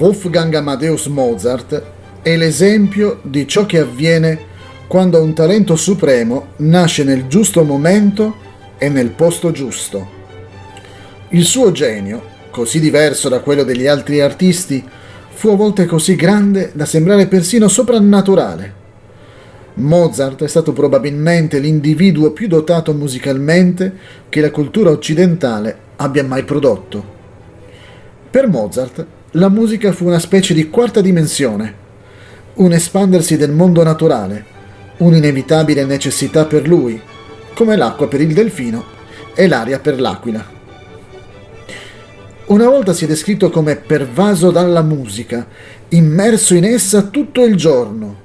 Wolfgang Amadeus Mozart è l'esempio di ciò che avviene quando un talento supremo nasce nel giusto momento e nel posto giusto. Il suo genio, così diverso da quello degli altri artisti, fu a volte così grande da sembrare persino soprannaturale. Mozart è stato probabilmente l'individuo più dotato musicalmente che la cultura occidentale abbia mai prodotto. Per Mozart, la musica fu una specie di quarta dimensione, un espandersi del mondo naturale, un'inevitabile necessità per lui, come l'acqua per il delfino e l'aria per l'aquila. Una volta si è descritto come pervaso dalla musica, immerso in essa tutto il giorno.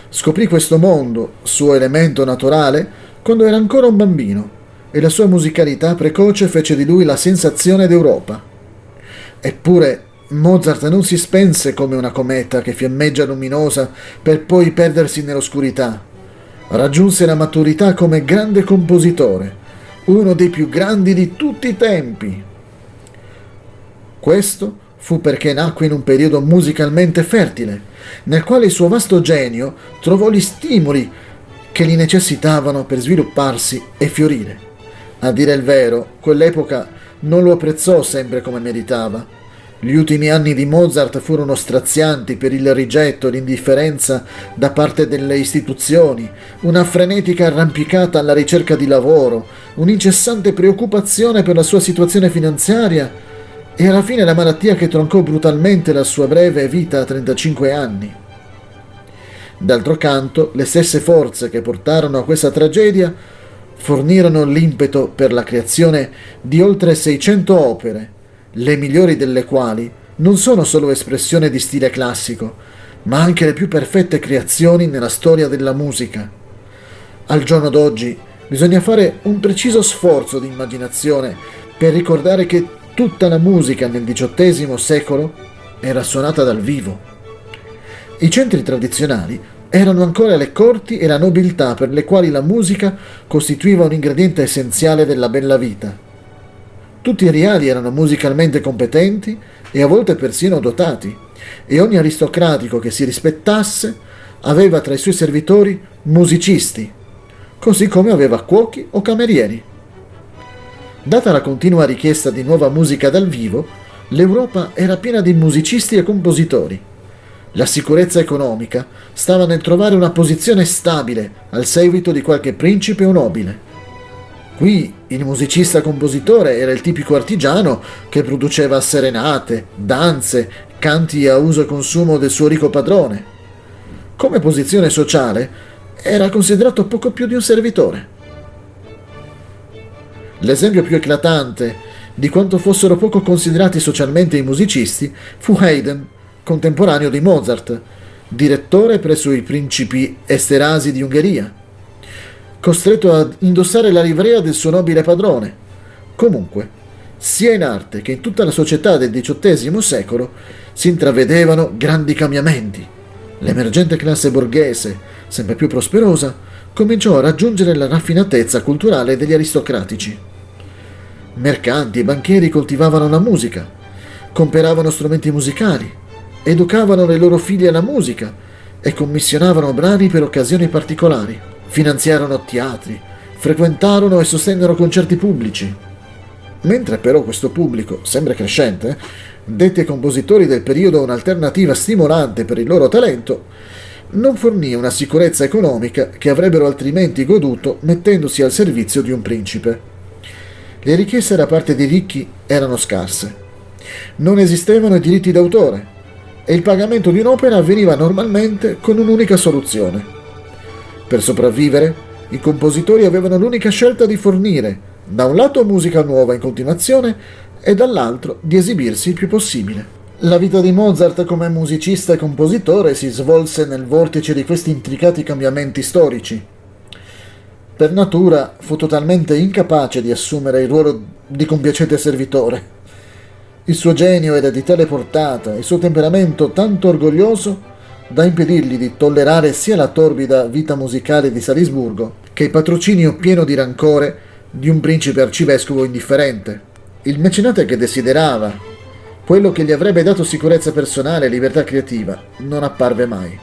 Scoprì questo mondo, suo elemento naturale, quando era ancora un bambino, e la sua musicalità precoce fece di lui la sensazione d'Europa. Eppure Mozart non si spense come una cometa che fiammeggia luminosa per poi perdersi nell'oscurità. Raggiunse la maturità come grande compositore, uno dei più grandi di tutti i tempi. Questo fu perché nacque in un periodo musicalmente fertile, nel quale il suo vasto genio trovò gli stimoli che gli necessitavano per svilupparsi e fiorire. A dire il vero, quell'epoca non lo apprezzò sempre come meritava. Gli ultimi anni di Mozart furono strazianti per il rigetto e l'indifferenza da parte delle istituzioni, una frenetica arrampicata alla ricerca di lavoro, un'incessante preoccupazione per la sua situazione finanziaria e alla fine la malattia che troncò brutalmente la sua breve vita a 35 anni. D'altro canto, le stesse forze che portarono a questa tragedia fornirono l'impeto per la creazione di oltre 600 opere, le migliori delle quali non sono solo espressione di stile classico, ma anche le più perfette creazioni nella storia della musica. Al giorno d'oggi bisogna fare un preciso sforzo di immaginazione per ricordare che tutta la musica nel XVIII secolo era suonata dal vivo. I centri tradizionali erano ancora le corti e la nobiltà per le quali la musica costituiva un ingrediente essenziale della bella vita. Tutti i reali erano musicalmente competenti e a volte persino dotati, e ogni aristocratico che si rispettasse aveva tra i suoi servitori musicisti, così come aveva cuochi o camerieri. Data la continua richiesta di nuova musica dal vivo, l'Europa era piena di musicisti e compositori. La sicurezza economica stava nel trovare una posizione stabile al seguito di qualche principe o nobile. Qui il musicista-compositore era il tipico artigiano che produceva serenate, danze, canti a uso e consumo del suo ricco padrone. Come posizione sociale era considerato poco più di un servitore. L'esempio più eclatante di quanto fossero poco considerati socialmente i musicisti fu Haydn, contemporaneo di Mozart, direttore presso i principi Esterasi di Ungheria, costretto ad indossare la livrea del suo nobile padrone. Comunque, sia in arte che in tutta la società del XVIII secolo si intravedevano grandi cambiamenti. L'emergente classe borghese, sempre più prosperosa, cominciò a raggiungere la raffinatezza culturale degli aristocratici. Mercanti e banchieri coltivavano la musica, comperavano strumenti musicali, educavano le loro figlie alla musica e commissionavano brani per occasioni particolari. Finanziarono teatri, frequentarono e sostennero concerti pubblici. Mentre però questo pubblico, sempre crescente, dette ai compositori del periodo un'alternativa stimolante per il loro talento, non fornì una sicurezza economica che avrebbero altrimenti goduto mettendosi al servizio di un principe. Le richieste da parte dei ricchi erano scarse. Non esistevano i diritti d'autore e il pagamento di un'opera avveniva normalmente con un'unica soluzione. Per sopravvivere, i compositori avevano l'unica scelta di fornire, da un lato musica nuova in continuazione e dall'altro di esibirsi il più possibile. La vita di Mozart come musicista e compositore si svolse nel vortice di questi intricati cambiamenti storici. Per natura fu totalmente incapace di assumere il ruolo di compiacente servitore. Il suo genio era di tale portata e il suo temperamento tanto orgoglioso da impedirgli di tollerare sia la torbida vita musicale di Salisburgo che il patrocinio pieno di rancore di un principe arcivescovo indifferente. Il mecenate che desiderava quello che gli avrebbe dato sicurezza personale e libertà creativa, non apparve mai.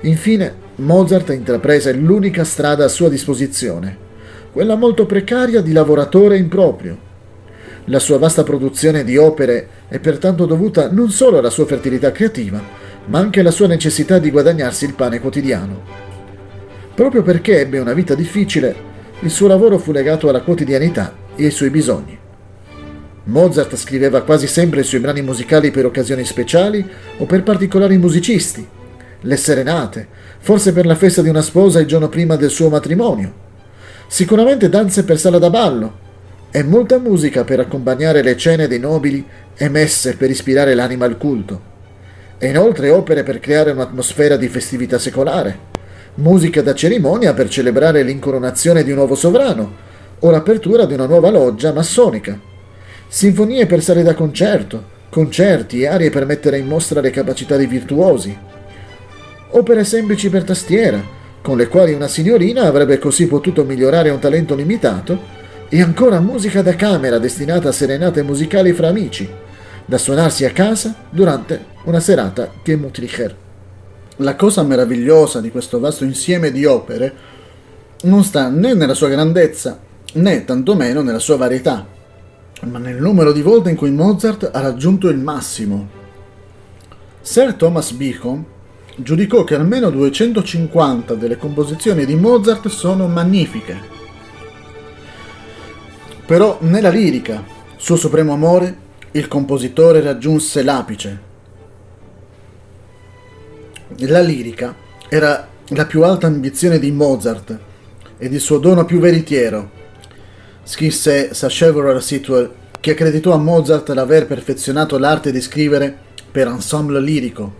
Infine, Mozart intraprese l'unica strada a sua disposizione, quella molto precaria di lavoratore improprio. La sua vasta produzione di opere è pertanto dovuta non solo alla sua fertilità creativa, ma anche alla sua necessità di guadagnarsi il pane quotidiano. Proprio perché ebbe una vita difficile, il suo lavoro fu legato alla quotidianità e ai suoi bisogni. Mozart scriveva quasi sempre i suoi brani musicali per occasioni speciali o per particolari musicisti, le serenate, forse per la festa di una sposa il giorno prima del suo matrimonio, sicuramente danze per sala da ballo e molta musica per accompagnare le cene dei nobili e messe per ispirare l'anima al culto, e inoltre opere per creare un'atmosfera di festività secolare, musica da cerimonia per celebrare l'incoronazione di un nuovo sovrano o l'apertura di una nuova loggia massonica, sinfonie per sale da concerto, concerti e arie per mettere in mostra le capacità dei virtuosi, opere semplici per tastiera, con le quali una signorina avrebbe così potuto migliorare un talento limitato, e ancora musica da camera destinata a serenate musicali fra amici, da suonarsi a casa durante una serata Gemütlicher. La cosa meravigliosa di questo vasto insieme di opere non sta né nella sua grandezza, né tantomeno nella sua varietà, ma nel numero di volte in cui Mozart ha raggiunto il massimo. Sir Thomas Bacon giudicò che almeno 250 delle composizioni di Mozart sono magnifiche. Però nella lirica, suo supremo amore, il compositore raggiunse l'apice. La lirica era la più alta ambizione di Mozart ed il suo dono più veritiero. Scrisse Sacheverell Sitwell che accreditò a Mozart l'aver perfezionato l'arte di scrivere per ensemble lirico,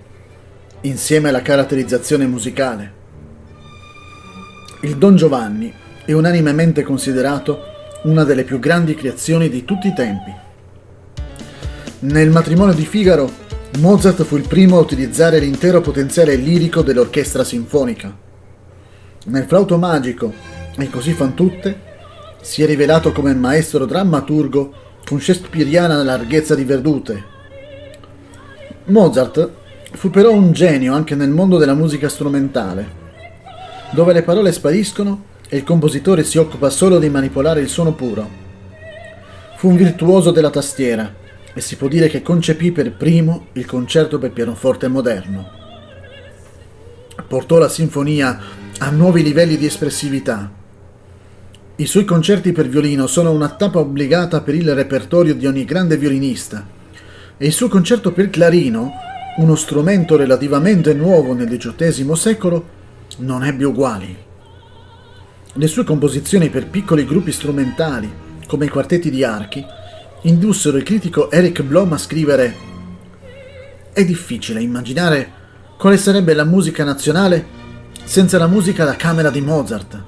insieme alla caratterizzazione musicale. Il Don Giovanni è unanimemente considerato una delle più grandi creazioni di tutti i tempi. Nel Matrimonio di Figaro, Mozart fu il primo a utilizzare l'intero potenziale lirico dell'orchestra sinfonica. Nel Flauto Magico e Così fan tutte si è rivelato come maestro drammaturgo con shakespeariana larghezza di vedute. Mozart fu però un genio anche nel mondo della musica strumentale, dove le parole spariscono e il compositore si occupa solo di manipolare il suono puro. Fu un virtuoso della tastiera e si può dire che concepì per primo il concerto per pianoforte moderno. Portò la sinfonia a nuovi livelli di espressività. I suoi concerti per violino sono una tappa obbligata per il repertorio di ogni grande violinista, e il suo concerto per clarino, uno strumento relativamente nuovo nel XVIII secolo, non ebbe uguali. Le sue composizioni per piccoli gruppi strumentali, come i quartetti di archi, indussero il critico Eric Blom a scrivere: «È difficile immaginare quale sarebbe la musica nazionale senza la musica da camera di Mozart.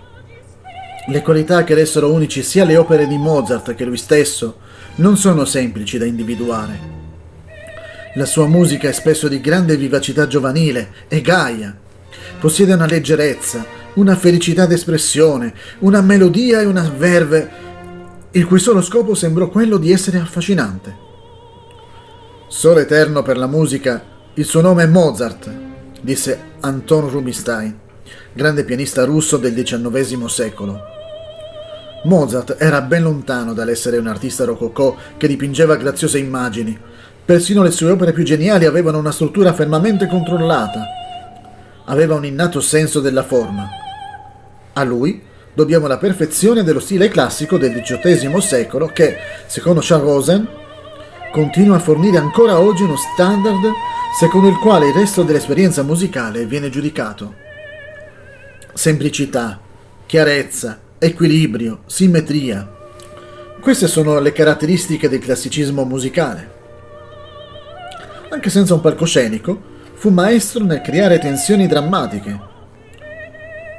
Le qualità che ressero unici sia le opere di Mozart che lui stesso non sono semplici da individuare. La sua musica è spesso di grande vivacità giovanile e gaia, possiede una leggerezza, una felicità d'espressione, una melodia e una verve, il cui solo scopo sembrò quello di essere affascinante. Solo eterno per la musica, il suo nome è Mozart», disse Anton Rubinstein, grande pianista russo del XIX secolo. Mozart era ben lontano dall'essere un artista rococò che dipingeva graziose immagini. Persino le sue opere più geniali avevano una struttura fermamente controllata. Aveva un innato senso della forma. A lui dobbiamo la perfezione dello stile classico del XVIII secolo che, secondo Charles Rosen, continua a fornire ancora oggi uno standard secondo il quale il resto dell'esperienza musicale viene giudicato. Semplicità, chiarezza, equilibrio, simmetria. Queste sono le caratteristiche del classicismo musicale. Anche senza un palcoscenico, fu maestro nel creare tensioni drammatiche.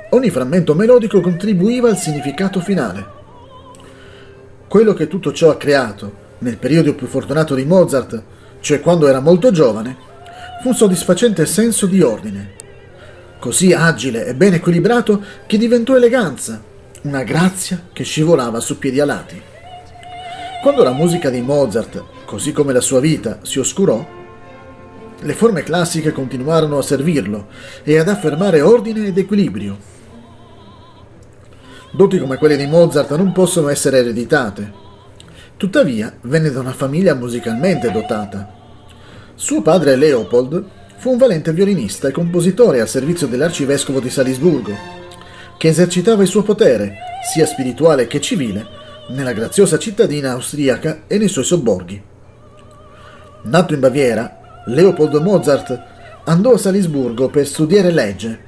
Ogni frammento melodico contribuiva al significato finale. Quello che tutto ciò ha creato, nel periodo più fortunato di Mozart, cioè quando era molto giovane, fu un soddisfacente senso di ordine, così agile e ben equilibrato che diventò eleganza, una grazia che scivolava su piedi alati. Quando la musica di Mozart così come la sua vita si oscurò, le forme classiche continuarono a servirlo e ad affermare ordine ed equilibrio. Doti come quelle di Mozart non possono essere ereditate. Tuttavia, venne da una famiglia musicalmente dotata. Suo padre Leopold fu un valente violinista e compositore al servizio dell'arcivescovo di Salisburgo, che esercitava il suo potere, sia spirituale che civile, nella graziosa cittadina austriaca e nei suoi sobborghi. Nato in Baviera, Leopold Mozart andò a Salisburgo per studiare legge,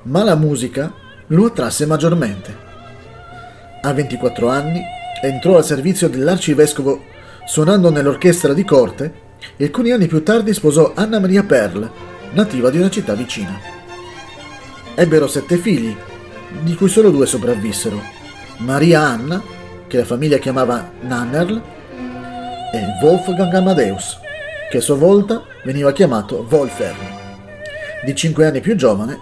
ma la musica lo attrasse maggiormente. A 24 anni entrò al servizio dell'arcivescovo suonando nell'orchestra di corte e alcuni anni più tardi sposò Anna Maria Perl, nativa di una città vicina. Ebbero 7 figli, di cui solo 2 sopravvissero: Maria Anna, che la famiglia chiamava Nannerl, e Wolfgang Amadeus, che a sua volta veniva chiamato Wolfern, di 5 anni più giovane,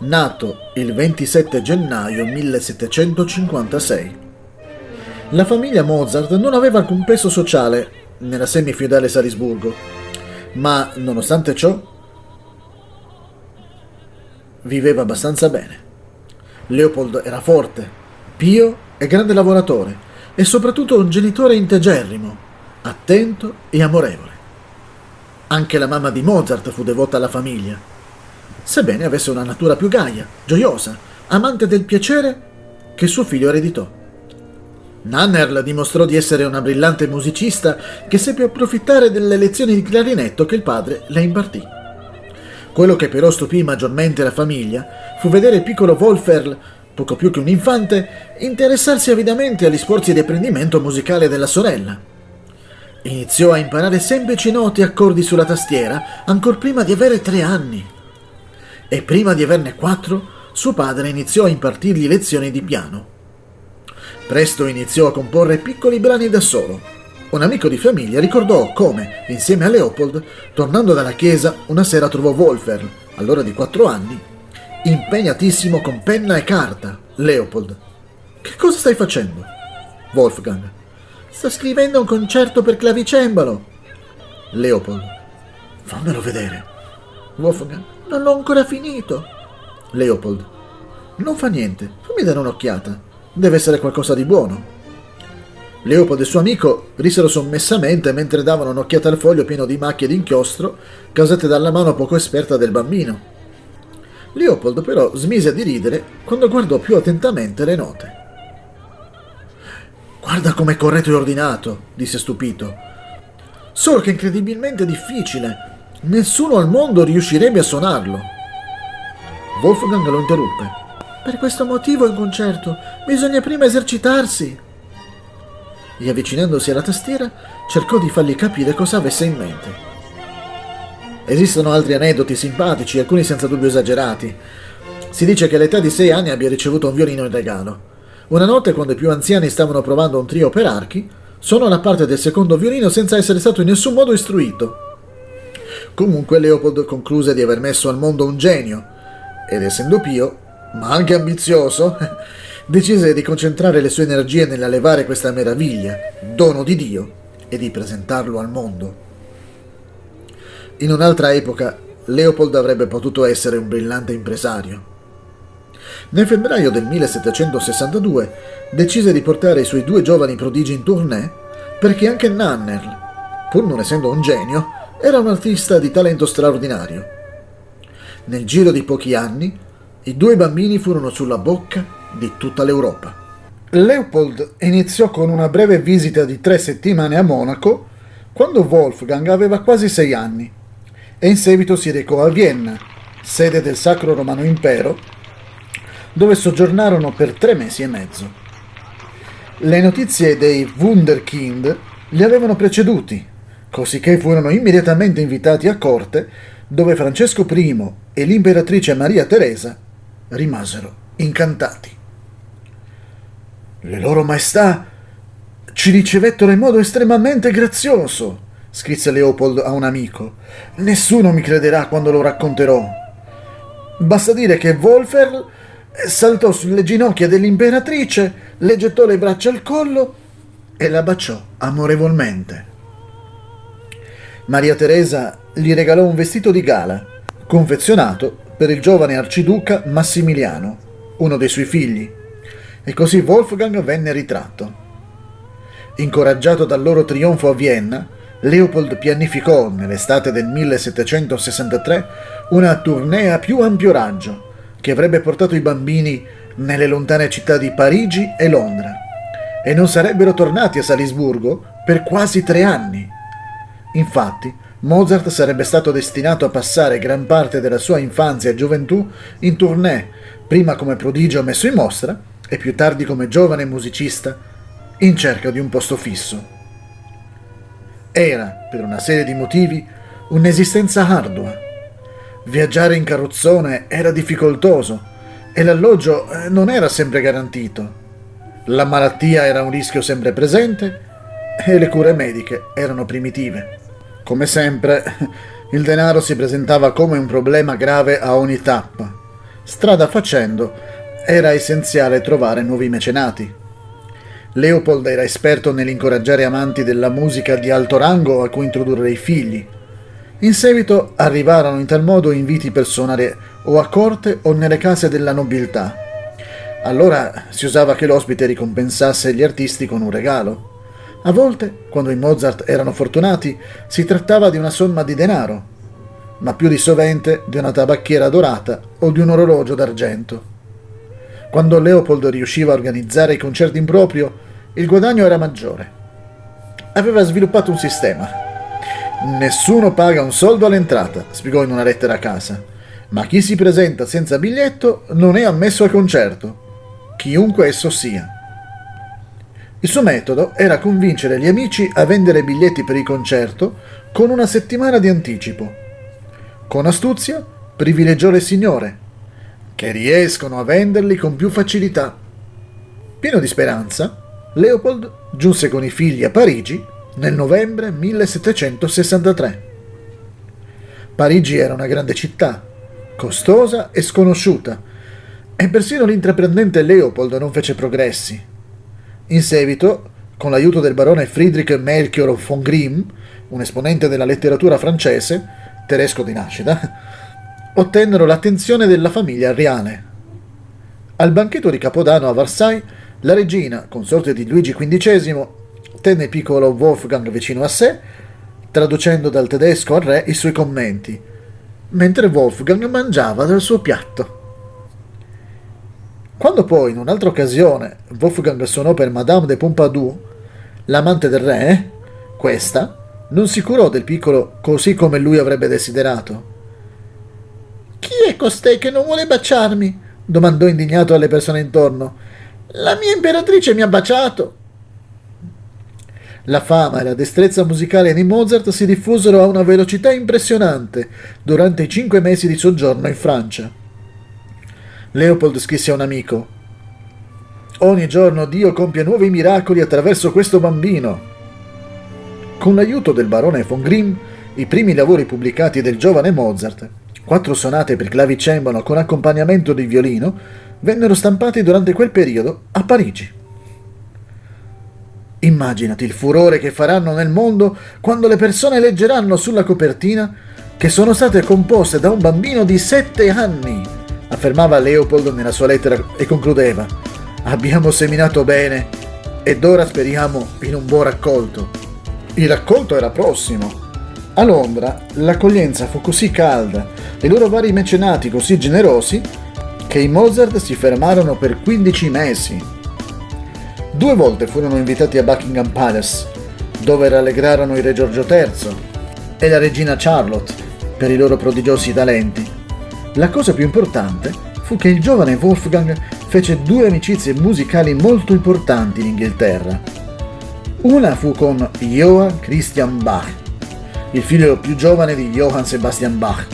nato il 27 gennaio 1756. La famiglia Mozart non aveva alcun peso sociale nella semifeudale Salisburgo, ma nonostante ciò viveva abbastanza bene. Leopold era forte, pio e grande lavoratore e soprattutto un genitore integerrimo, attento e amorevole. Anche la mamma di Mozart fu devota alla famiglia, sebbene avesse una natura più gaia, gioiosa, amante del piacere che suo figlio ereditò. Nannerl dimostrò di essere una brillante musicista che seppe approfittare delle lezioni di clarinetto che il padre le impartì. Quello che però stupì maggiormente la famiglia fu vedere il piccolo Wolfgang, poco più che un infante, interessarsi avidamente agli sforzi di apprendimento musicale della sorella. Iniziò a imparare semplici note e accordi sulla tastiera ancor prima di avere 3 anni. E prima di averne 4, suo padre iniziò a impartirgli lezioni di piano. Presto iniziò a comporre piccoli brani da solo. Un amico di famiglia ricordò come, insieme a Leopold, tornando dalla chiesa, una sera trovò Wolfgang, allora di 4 anni, impegnatissimo con penna e carta. Leopold: «Che cosa stai facendo?» Wolfgang: «Sto scrivendo un concerto per clavicembalo». Leopold: «Fammelo vedere». Wolfgang: «Non l'ho ancora finito». Leopold: «Non fa niente, fammi dare un'occhiata. Deve essere qualcosa di buono». Leopold e suo amico risero sommessamente mentre davano un'occhiata al foglio pieno di macchie d'inchiostro causate dalla mano poco esperta del bambino. Leopold però smise di ridere quando guardò più attentamente le note. «Guarda com'è corretto e ordinato», disse stupito. «Solo che è incredibilmente difficile. Nessuno al mondo riuscirebbe a suonarlo». Wolfgang lo interruppe. «Per questo motivo in concerto bisogna prima esercitarsi». E avvicinandosi alla tastiera cercò di fargli capire cosa avesse in mente. Esistono altri aneddoti simpatici, alcuni senza dubbio esagerati. Si dice che all'età di 6 anni abbia ricevuto un violino in regalo. Una notte, quando i più anziani stavano provando un trio per archi, suonò la parte del secondo violino senza essere stato in nessun modo istruito. Comunque Leopold concluse di aver messo al mondo un genio, ed essendo pio, ma anche ambizioso, decise di concentrare le sue energie nell'allevare questa meraviglia, dono di Dio, e di presentarlo al mondo. In un'altra epoca, Leopold avrebbe potuto essere un brillante impresario. Nel febbraio del 1762 decise di portare i suoi 2 giovani prodigi in tournée perché anche Nannerl, pur non essendo un genio, era un artista di talento straordinario. Nel giro di pochi anni, i 2 bambini furono sulla bocca di tutta l'Europa. Leopold iniziò con una breve visita di 3 settimane a Monaco, quando Wolfgang aveva quasi 6 anni, e in seguito si recò a Vienna, sede del Sacro Romano Impero, dove soggiornarono per 3 mesi e mezzo. Le notizie dei Wunderkind li avevano preceduti, cosicché furono immediatamente invitati a corte, dove Francesco I e l'imperatrice Maria Teresa rimasero incantati. «Le loro maestà ci ricevettero in modo estremamente grazioso», scrisse Leopold a un amico. «Nessuno mi crederà quando lo racconterò. Basta dire che Wolfgang saltò sulle ginocchia dell'imperatrice, le gettò le braccia al collo e la baciò amorevolmente». Maria Teresa gli regalò un vestito di gala, confezionato per il giovane arciduca Massimiliano, uno dei suoi figli, e così Wolfgang venne ritratto. Incoraggiato dal loro trionfo a Vienna, Leopold pianificò, nell'estate del 1763, una tournée a più ampio raggio, che avrebbe portato i bambini nelle lontane città di Parigi e Londra, e non sarebbero tornati a Salisburgo per quasi 3 anni. Infatti, Mozart sarebbe stato destinato a passare gran parte della sua infanzia e gioventù in tournée, prima come prodigio messo in mostra e più tardi come giovane musicista in cerca di un posto fisso. Era, per una serie di motivi, un'esistenza ardua. Viaggiare in carrozzone era difficoltoso e l'alloggio non era sempre garantito. La malattia era un rischio sempre presente e le cure mediche erano primitive. Come sempre, il denaro si presentava come un problema grave a ogni tappa. Strada facendo, era essenziale trovare nuovi mecenati. Leopold era esperto nell'incoraggiare amanti della musica di alto rango a cui introdurre i figli. In seguito arrivarono in tal modo inviti per suonare o a corte o nelle case della nobiltà. Allora si usava che l'ospite ricompensasse gli artisti con un regalo. A volte, quando i Mozart erano fortunati, si trattava di una somma di denaro, ma più di sovente di una tabacchiera dorata o di un orologio d'argento. Quando Leopold riusciva a organizzare i concerti in proprio, il guadagno era maggiore. Aveva sviluppato un sistema. Nessuno paga un soldo all'entrata, spiegò in una lettera a casa, ma chi si presenta senza biglietto non è ammesso al concerto, chiunque esso sia. Il suo metodo era convincere gli amici a vendere biglietti per il concerto con una settimana di anticipo. Con astuzia privilegiò le signore, che riescono a venderli con più facilità. Pieno di speranza, Leopold giunse con i figli a Parigi nel novembre 1763. Parigi era una grande città, costosa e sconosciuta, e persino l'intraprendente Leopold non fece progressi. In seguito, con l'aiuto del barone Friedrich Melchior von Grimm, un esponente della letteratura francese, tedesco di nascita, ottennero l'attenzione della famiglia reale. Al banchetto di Capodanno a Versailles, la regina, consorte di Luigi XV, tenne il piccolo Wolfgang vicino a sé, traducendo dal tedesco al re i suoi commenti, mentre Wolfgang mangiava dal suo piatto. Quando poi, in un'altra occasione, Wolfgang suonò per Madame de Pompadour, l'amante del re, questa non si curò del piccolo così come lui avrebbe desiderato. «Chi è costei che non vuole baciarmi?» domandò indignato alle persone intorno. «La mia imperatrice mi ha baciato!» La fama e la destrezza musicale di Mozart si diffusero a una velocità impressionante durante i 5 mesi di soggiorno in Francia. Leopold scrisse a un amico: «Ogni giorno Dio compie nuovi miracoli attraverso questo bambino». Con l'aiuto del barone von Grimm, i primi lavori pubblicati del giovane Mozart, 4 sonate per clavicembalo con accompagnamento di violino, vennero stampati durante quel periodo a Parigi. Immaginati il furore che faranno nel mondo quando le persone leggeranno sulla copertina che sono state composte da un bambino di 7 anni, affermava Leopold nella sua lettera e concludeva: «Abbiamo seminato bene ed ora speriamo in un buon raccolto». Il raccolto era prossimo. A Londra l'accoglienza fu così calda e i loro vari mecenati così generosi che i Mozart si fermarono per 15 mesi. 2 volte furono invitati a Buckingham Palace, dove rallegrarono il re Giorgio III e la regina Charlotte per i loro prodigiosi talenti. La cosa più importante fu che il giovane Wolfgang fece 2 amicizie musicali molto importanti in Inghilterra. Una fu con Johann Christian Bach, il figlio più giovane di Johann Sebastian Bach.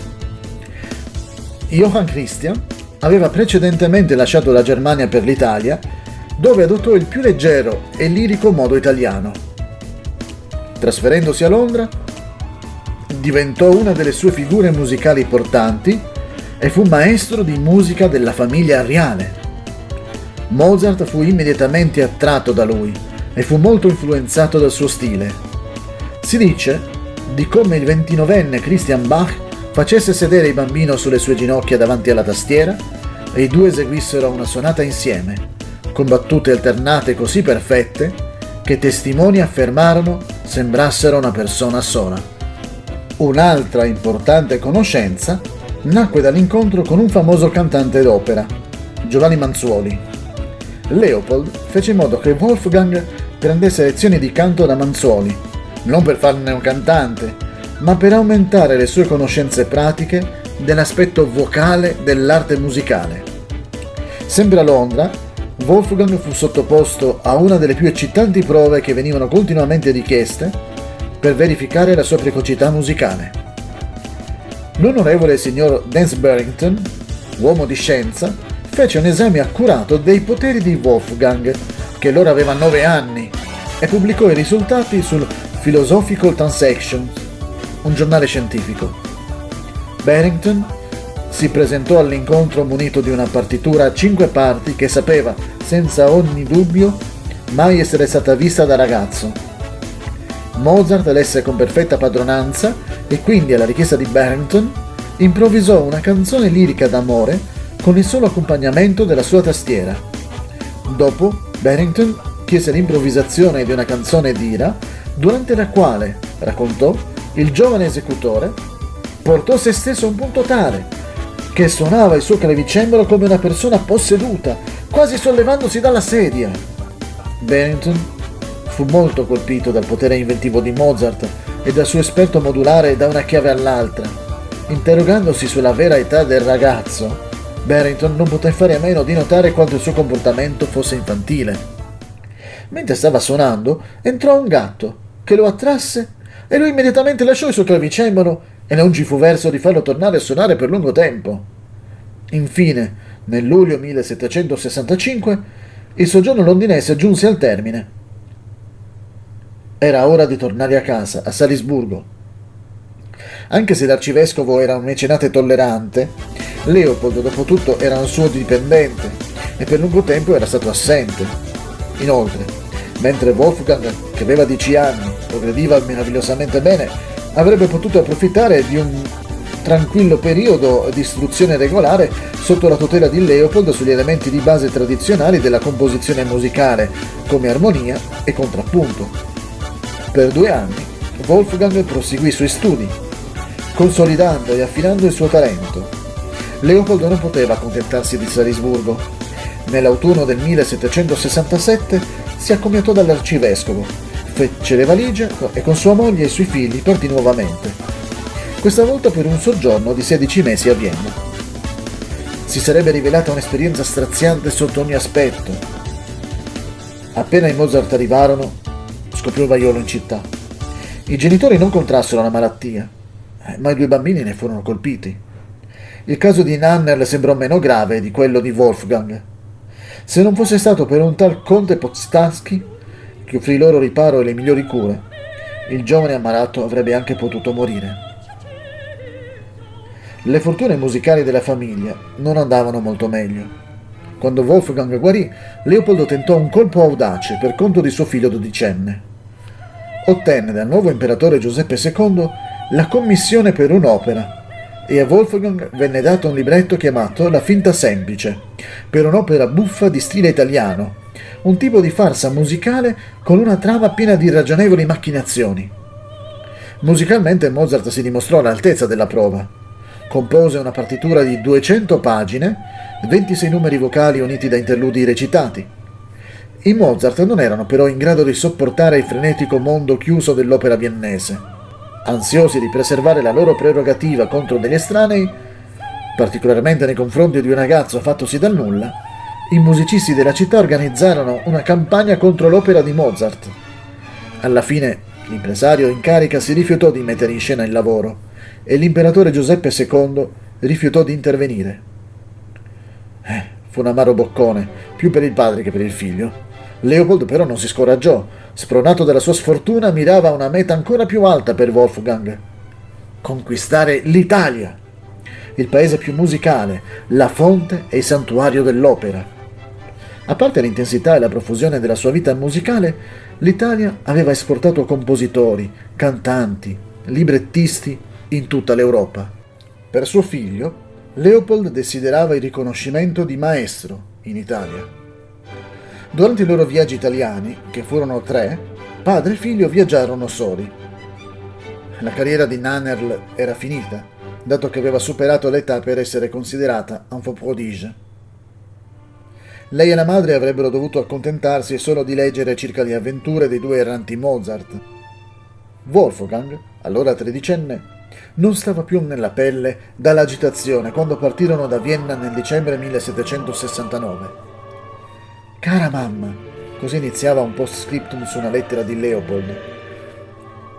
Johann Christian aveva precedentemente lasciato la Germania per l'Italia, dove adottò il più leggero e lirico modo italiano. Trasferendosi a Londra, diventò una delle sue figure musicali portanti e fu maestro di musica della famiglia reale. Mozart fu immediatamente attratto da lui e fu molto influenzato dal suo stile. Si dice di come il 29enne Christian Bach facesse sedere il bambino sulle sue ginocchia davanti alla tastiera e i due eseguissero una sonata insieme, con battute alternate così perfette che i testimoni affermarono sembrassero una persona sola. Un'altra importante conoscenza nacque dall'incontro con un famoso cantante d'opera, Giovanni Manzuoli. Leopold fece in modo che Wolfgang prendesse lezioni di canto da Manzuoli, non per farne un cantante, ma per aumentare le sue conoscenze pratiche dell'aspetto vocale dell'arte musicale. Sempre a Londra, Wolfgang fu sottoposto a una delle più eccitanti prove che venivano continuamente richieste per verificare la sua precocità musicale. L'onorevole signor Dance Barrington, uomo di scienza, fece un esame accurato dei poteri di Wolfgang, che allora aveva 9 anni, e pubblicò i risultati sul Philosophical Transactions, un giornale scientifico. Barrington si presentò all'incontro munito di una partitura a 5 parti che sapeva, senza ogni dubbio, mai essere stata vista da ragazzo. Mozart lesse con perfetta padronanza e quindi, alla richiesta di Barrington, improvvisò una canzone lirica d'amore con il solo accompagnamento della sua tastiera. Dopo, Barrington chiese l'improvvisazione di una canzone d'ira, durante la quale, raccontò, il giovane esecutore portò se stesso a un punto tale che suonava il suo clavicembalo come una persona posseduta, quasi sollevandosi dalla sedia. Barrington fu molto colpito dal potere inventivo di Mozart e dal suo esperto modulare da una chiave all'altra. Interrogandosi sulla vera età del ragazzo, Barrington non poté fare a meno di notare quanto il suo comportamento fosse infantile. Mentre stava suonando, entrò un gatto che lo attrasse e lui immediatamente lasciò il suo clavicembalo e non ci fu verso di farlo tornare a suonare per lungo tempo. Infine, nel luglio 1765, il soggiorno londinese giunse al termine. Era ora di tornare a casa, a Salisburgo. Anche se l'arcivescovo era un mecenate tollerante, Leopold, dopo tutto, era un suo dipendente e per lungo tempo era stato assente. Inoltre, mentre Wolfgang, che aveva 10 anni, progrediva meravigliosamente bene, avrebbe potuto approfittare di un tranquillo periodo di istruzione regolare sotto la tutela di Leopold sugli elementi di base tradizionali della composizione musicale, come armonia e contrappunto. Per 2 anni, Wolfgang proseguì i suoi studi, consolidando e affinando il suo talento. Leopold non poteva accontentarsi di Salisburgo. Nell'autunno del 1767 si accomiatò dall'arcivescovo, fece le valigie e con sua moglie e i suoi figli partì nuovamente, questa volta per un soggiorno di 16 mesi a Vienna. Si sarebbe rivelata un'esperienza straziante sotto ogni aspetto. Appena i Mozart arrivarono, scoppiò il vaiolo in città. I genitori non contrassero la malattia, ma i 2 bambini ne furono colpiti. Il caso di Nannerl sembrò meno grave di quello di Wolfgang. Se non fosse stato per un tal conte Podstansky, che offrì loro riparo e le migliori cure, il giovane ammalato avrebbe anche potuto morire. Le fortune musicali della famiglia non andavano molto meglio. Quando Wolfgang guarì, Leopoldo tentò un colpo audace per conto di suo figlio dodicenne. Ottenne dal nuovo imperatore Giuseppe II la commissione per un'opera e a Wolfgang venne dato un libretto chiamato La finta semplice, per un'opera buffa di stile italiano, un tipo di farsa musicale con una trama piena di irragionevoli macchinazioni. Musicalmente Mozart si dimostrò all'altezza della prova. Compose una partitura di 200 pagine, 26 numeri vocali uniti da interludi recitati. I Mozart non erano però in grado di sopportare il frenetico mondo chiuso dell'opera viennese. Ansiosi di preservare la loro prerogativa contro degli estranei, particolarmente nei confronti di un ragazzo fattosi dal nulla, i musicisti della città organizzarono una campagna contro l'opera di Mozart. Alla fine, l'impresario in carica si rifiutò di mettere in scena il lavoro e l'imperatore Giuseppe II rifiutò di intervenire. Fu un amaro boccone, più per il padre che per il figlio. Leopold però non si scoraggiò. Spronato dalla sua sfortuna, mirava a una meta ancora più alta per Wolfgang: conquistare l'Italia, il paese più musicale, la fonte e il santuario dell'opera. A parte l'intensità e la profusione della sua vita musicale, l'Italia aveva esportato compositori, cantanti, librettisti in tutta l'Europa. Per suo figlio, Leopold desiderava il riconoscimento di maestro in Italia. Durante i loro viaggi italiani, che furono 3, padre e figlio viaggiarono soli. La carriera di Nannerl era finita, dato che aveva superato l'età per essere considerata enfant prodige. Lei e la madre avrebbero dovuto accontentarsi solo di leggere circa le avventure dei 2 erranti Mozart. Wolfgang, allora tredicenne, non stava più nella pelle dall'agitazione quando partirono da Vienna nel dicembre 1769. Cara mamma, così iniziava un postscriptum su una lettera di Leopold.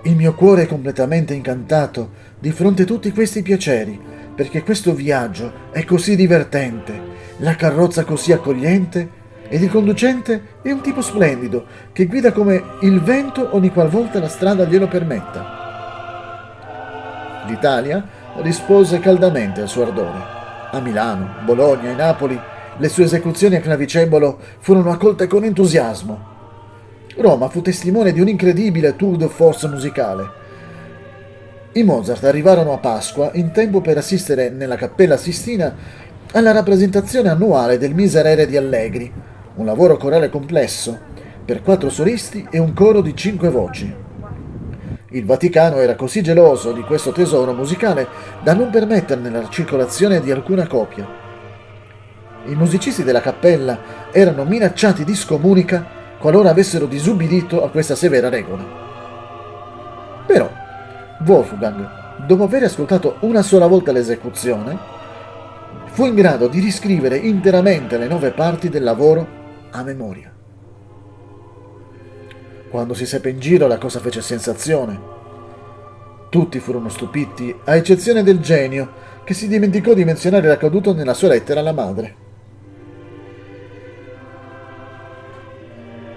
Il mio cuore è completamente incantato di fronte a tutti questi piaceri, perché questo viaggio è così divertente, la carrozza così accogliente ed il conducente è un tipo splendido che guida come il vento ogni qualvolta la strada glielo permetta. L'Italia rispose caldamente al suo ardore. A Milano, Bologna e Napoli le sue esecuzioni a clavicembalo furono accolte con entusiasmo. Roma fu testimone di un incredibile tour de force musicale. I Mozart arrivarono a Pasqua in tempo per assistere nella Cappella Sistina alla rappresentazione annuale del Miserere di Allegri, un lavoro corale complesso, per 4 solisti e un coro di 5 voci. Il Vaticano era così geloso di questo tesoro musicale da non permetterne la circolazione di alcuna copia. I musicisti della cappella erano minacciati di scomunica qualora avessero disubbidito a questa severa regola. Però Wolfgang, dopo aver ascoltato una sola volta l'esecuzione, fu in grado di riscrivere interamente le 9 parti del lavoro a memoria. Quando si seppe in giro, la cosa fece sensazione. Tutti furono stupiti, a eccezione del genio, che si dimenticò di menzionare l'accaduto nella sua lettera alla madre.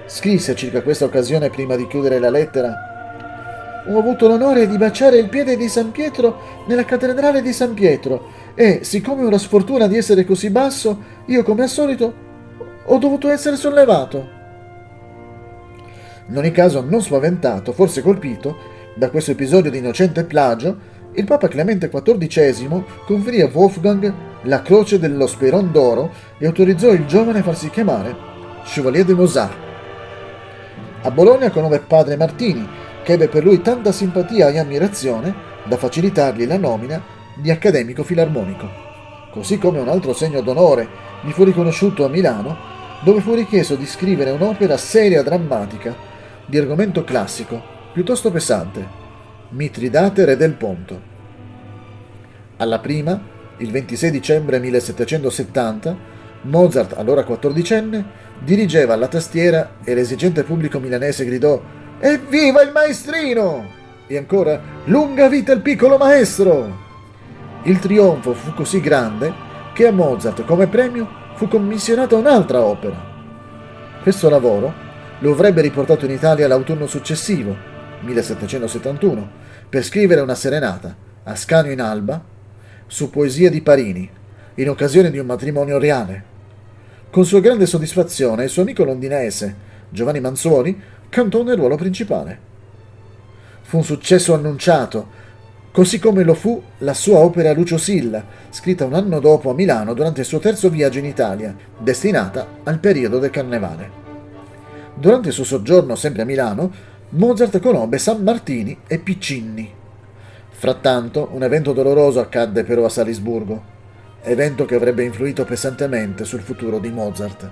Scrisse circa questa occasione prima di chiudere la lettera: «Ho avuto l'onore di baciare il piede di San Pietro nella cattedrale di San Pietro e, siccome ho la sfortuna di essere così basso, io, come al solito, ho dovuto essere sollevato». In ogni caso, non spaventato, forse colpito, da questo episodio di innocente plagio, il Papa Clemente XIV conferì a Wolfgang la croce dello Speron d'oro e autorizzò il giovane a farsi chiamare Chevalier de Mozart. A Bologna conobbe padre Martini, che ebbe per lui tanta simpatia e ammirazione da facilitargli la nomina di accademico filarmonico. Così come un altro segno d'onore gli fu riconosciuto a Milano, dove fu richiesto di scrivere un'opera seria drammatica di argomento classico, piuttosto pesante, Mitridate re del Ponto. Alla prima, il 26 dicembre 1770, Mozart, allora 14enne, dirigeva alla tastiera e l'esigente pubblico milanese gridò «Evviva il maestrino!» e ancora «Lunga vita il piccolo maestro!». Il trionfo fu così grande che a Mozart, come premio, fu commissionata un'altra opera. Questo lavoro lo avrebbe riportato in Italia l'autunno successivo, 1771, per scrivere una serenata, Ascanio in alba, su poesie di Parini, in occasione di un matrimonio reale. Con sua grande soddisfazione, il suo amico londinese, Giovanni Manzoni, cantò nel ruolo principale. Fu un successo annunciato, così come lo fu la sua opera Lucio Silla, scritta un anno dopo a Milano durante il suo terzo viaggio in Italia, destinata al periodo del Carnevale. Durante il suo soggiorno sempre a Milano, Mozart conobbe San Martini e Piccinni. Frattanto, un evento doloroso accadde però a Salisburgo, evento che avrebbe influito pesantemente sul futuro di Mozart.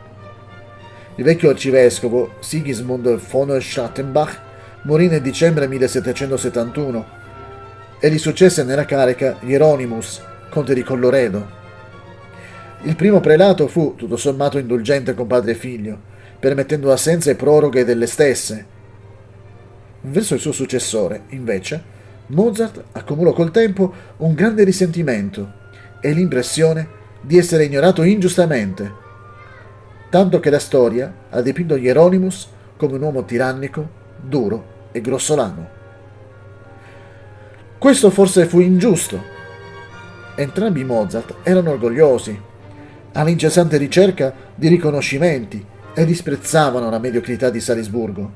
Il vecchio arcivescovo Sigismund von Schattenbach morì nel dicembre 1771 e gli successe nella carica Hieronymus, conte di Colloredo. Il primo prelato fu, tutto sommato, indulgente con padre e figlio, permettendo assenze e proroghe delle stesse. Verso il suo successore, invece, Mozart accumulò col tempo un grande risentimento e l'impressione di essere ignorato ingiustamente, tanto che la storia ha dipinto Hieronymus come un uomo tirannico, duro e grossolano. Questo forse fu ingiusto. Entrambi i Mozart erano orgogliosi, all'incessante ricerca di riconoscimenti, e disprezzavano la mediocrità di Salisburgo.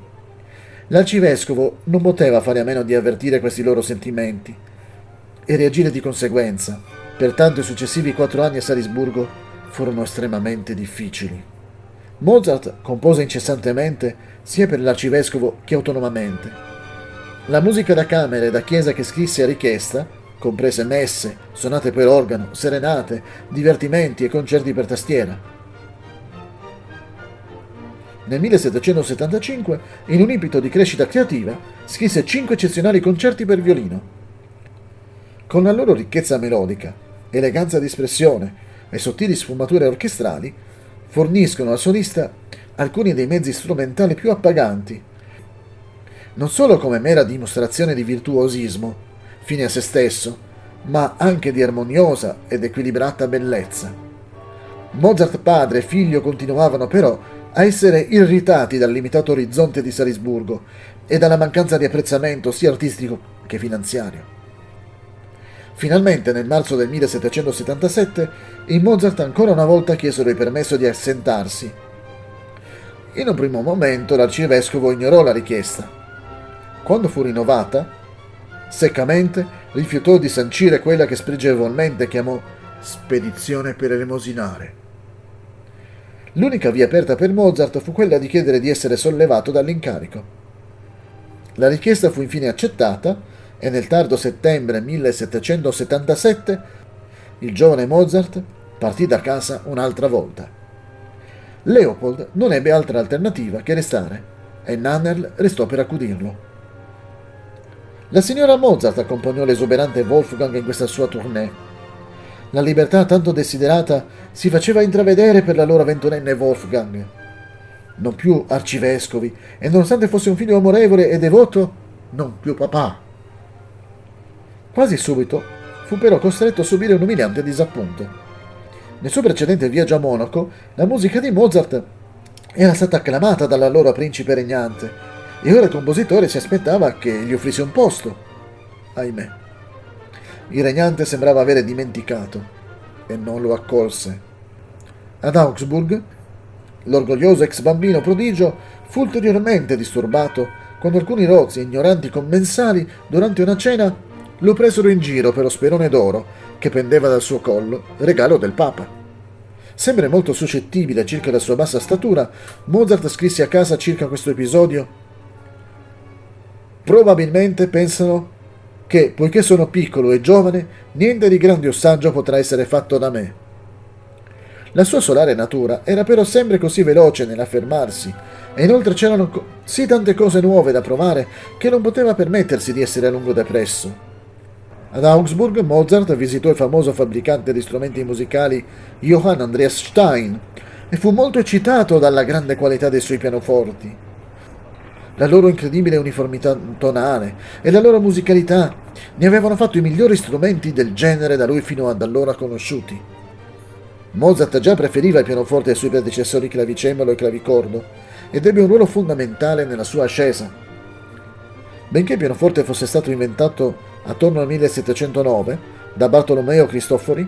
L'arcivescovo non poteva fare a meno di avvertire questi loro sentimenti e reagire di conseguenza. Pertanto i successivi 4 anni a Salisburgo furono estremamente difficili. Mozart compose incessantemente sia per l'arcivescovo che autonomamente. La musica da camera e da chiesa che scrisse a richiesta, comprese messe, sonate per organo, serenate, divertimenti e concerti per tastiera. Nel 1775, in un impeto di crescita creativa, scrisse 5 eccezionali concerti per violino. Con la loro ricchezza melodica, eleganza di espressione e sottili sfumature orchestrali, forniscono al solista alcuni dei mezzi strumentali più appaganti, non solo come mera dimostrazione di virtuosismo, fine a se stesso, ma anche di armoniosa ed equilibrata bellezza. Mozart padre e figlio continuavano però a essere irritati dal limitato orizzonte di Salisburgo e dalla mancanza di apprezzamento sia artistico che finanziario. Finalmente, nel marzo del 1777, i Mozart ancora una volta chiesero il permesso di assentarsi. In un primo momento l'arcivescovo ignorò la richiesta. Quando fu rinnovata, seccamente rifiutò di sancire quella che spregevolmente chiamò spedizione per elemosinare. L'unica via aperta per Mozart fu quella di chiedere di essere sollevato dall'incarico. La richiesta fu infine accettata e nel tardo settembre 1777 il giovane Mozart partì da casa un'altra volta. Leopold non ebbe altra alternativa che restare e Nannerl restò per accudirlo. La signora Mozart accompagnò l'esuberante Wolfgang in questa sua tournée. La libertà tanto desiderata si faceva intravedere per la loro ventunenne Wolfgang. Non più arcivescovi e, nonostante fosse un figlio amorevole e devoto, non più papà. Quasi subito fu però costretto a subire un umiliante disappunto. Nel suo precedente viaggio a Monaco, la musica di Mozart era stata acclamata dall'allora principe regnante e ora il compositore si aspettava che gli offrisse un posto. Ahimè. Il regnante sembrava avere dimenticato e non lo accolse. Ad Augsburg, l'orgoglioso ex bambino prodigio fu ulteriormente disturbato quando alcuni rozzi e ignoranti commensali, durante una cena, lo presero in giro per lo sperone d'oro che pendeva dal suo collo, regalo del Papa. Sempre molto suscettibile circa la sua bassa statura, Mozart scrisse a casa circa questo episodio: probabilmente pensano che, poiché sono piccolo e giovane, niente di grande o saggio potrà essere fatto da me. La sua solare natura era però sempre così veloce nell'affermarsi, e inoltre c'erano sì tante cose nuove da provare che non poteva permettersi di essere a lungo depresso. Ad Augsburg Mozart visitò il famoso fabbricante di strumenti musicali Johann Andreas Stein e fu molto eccitato dalla grande qualità dei suoi pianoforti. La loro incredibile uniformità tonale e la loro musicalità ne avevano fatto i migliori strumenti del genere da lui fino ad allora conosciuti. Mozart già preferiva il pianoforte ai suoi predecessori clavicembalo e clavicordo ed ebbe un ruolo fondamentale nella sua ascesa. Benché il pianoforte fosse stato inventato attorno al 1709 da Bartolomeo Cristofori,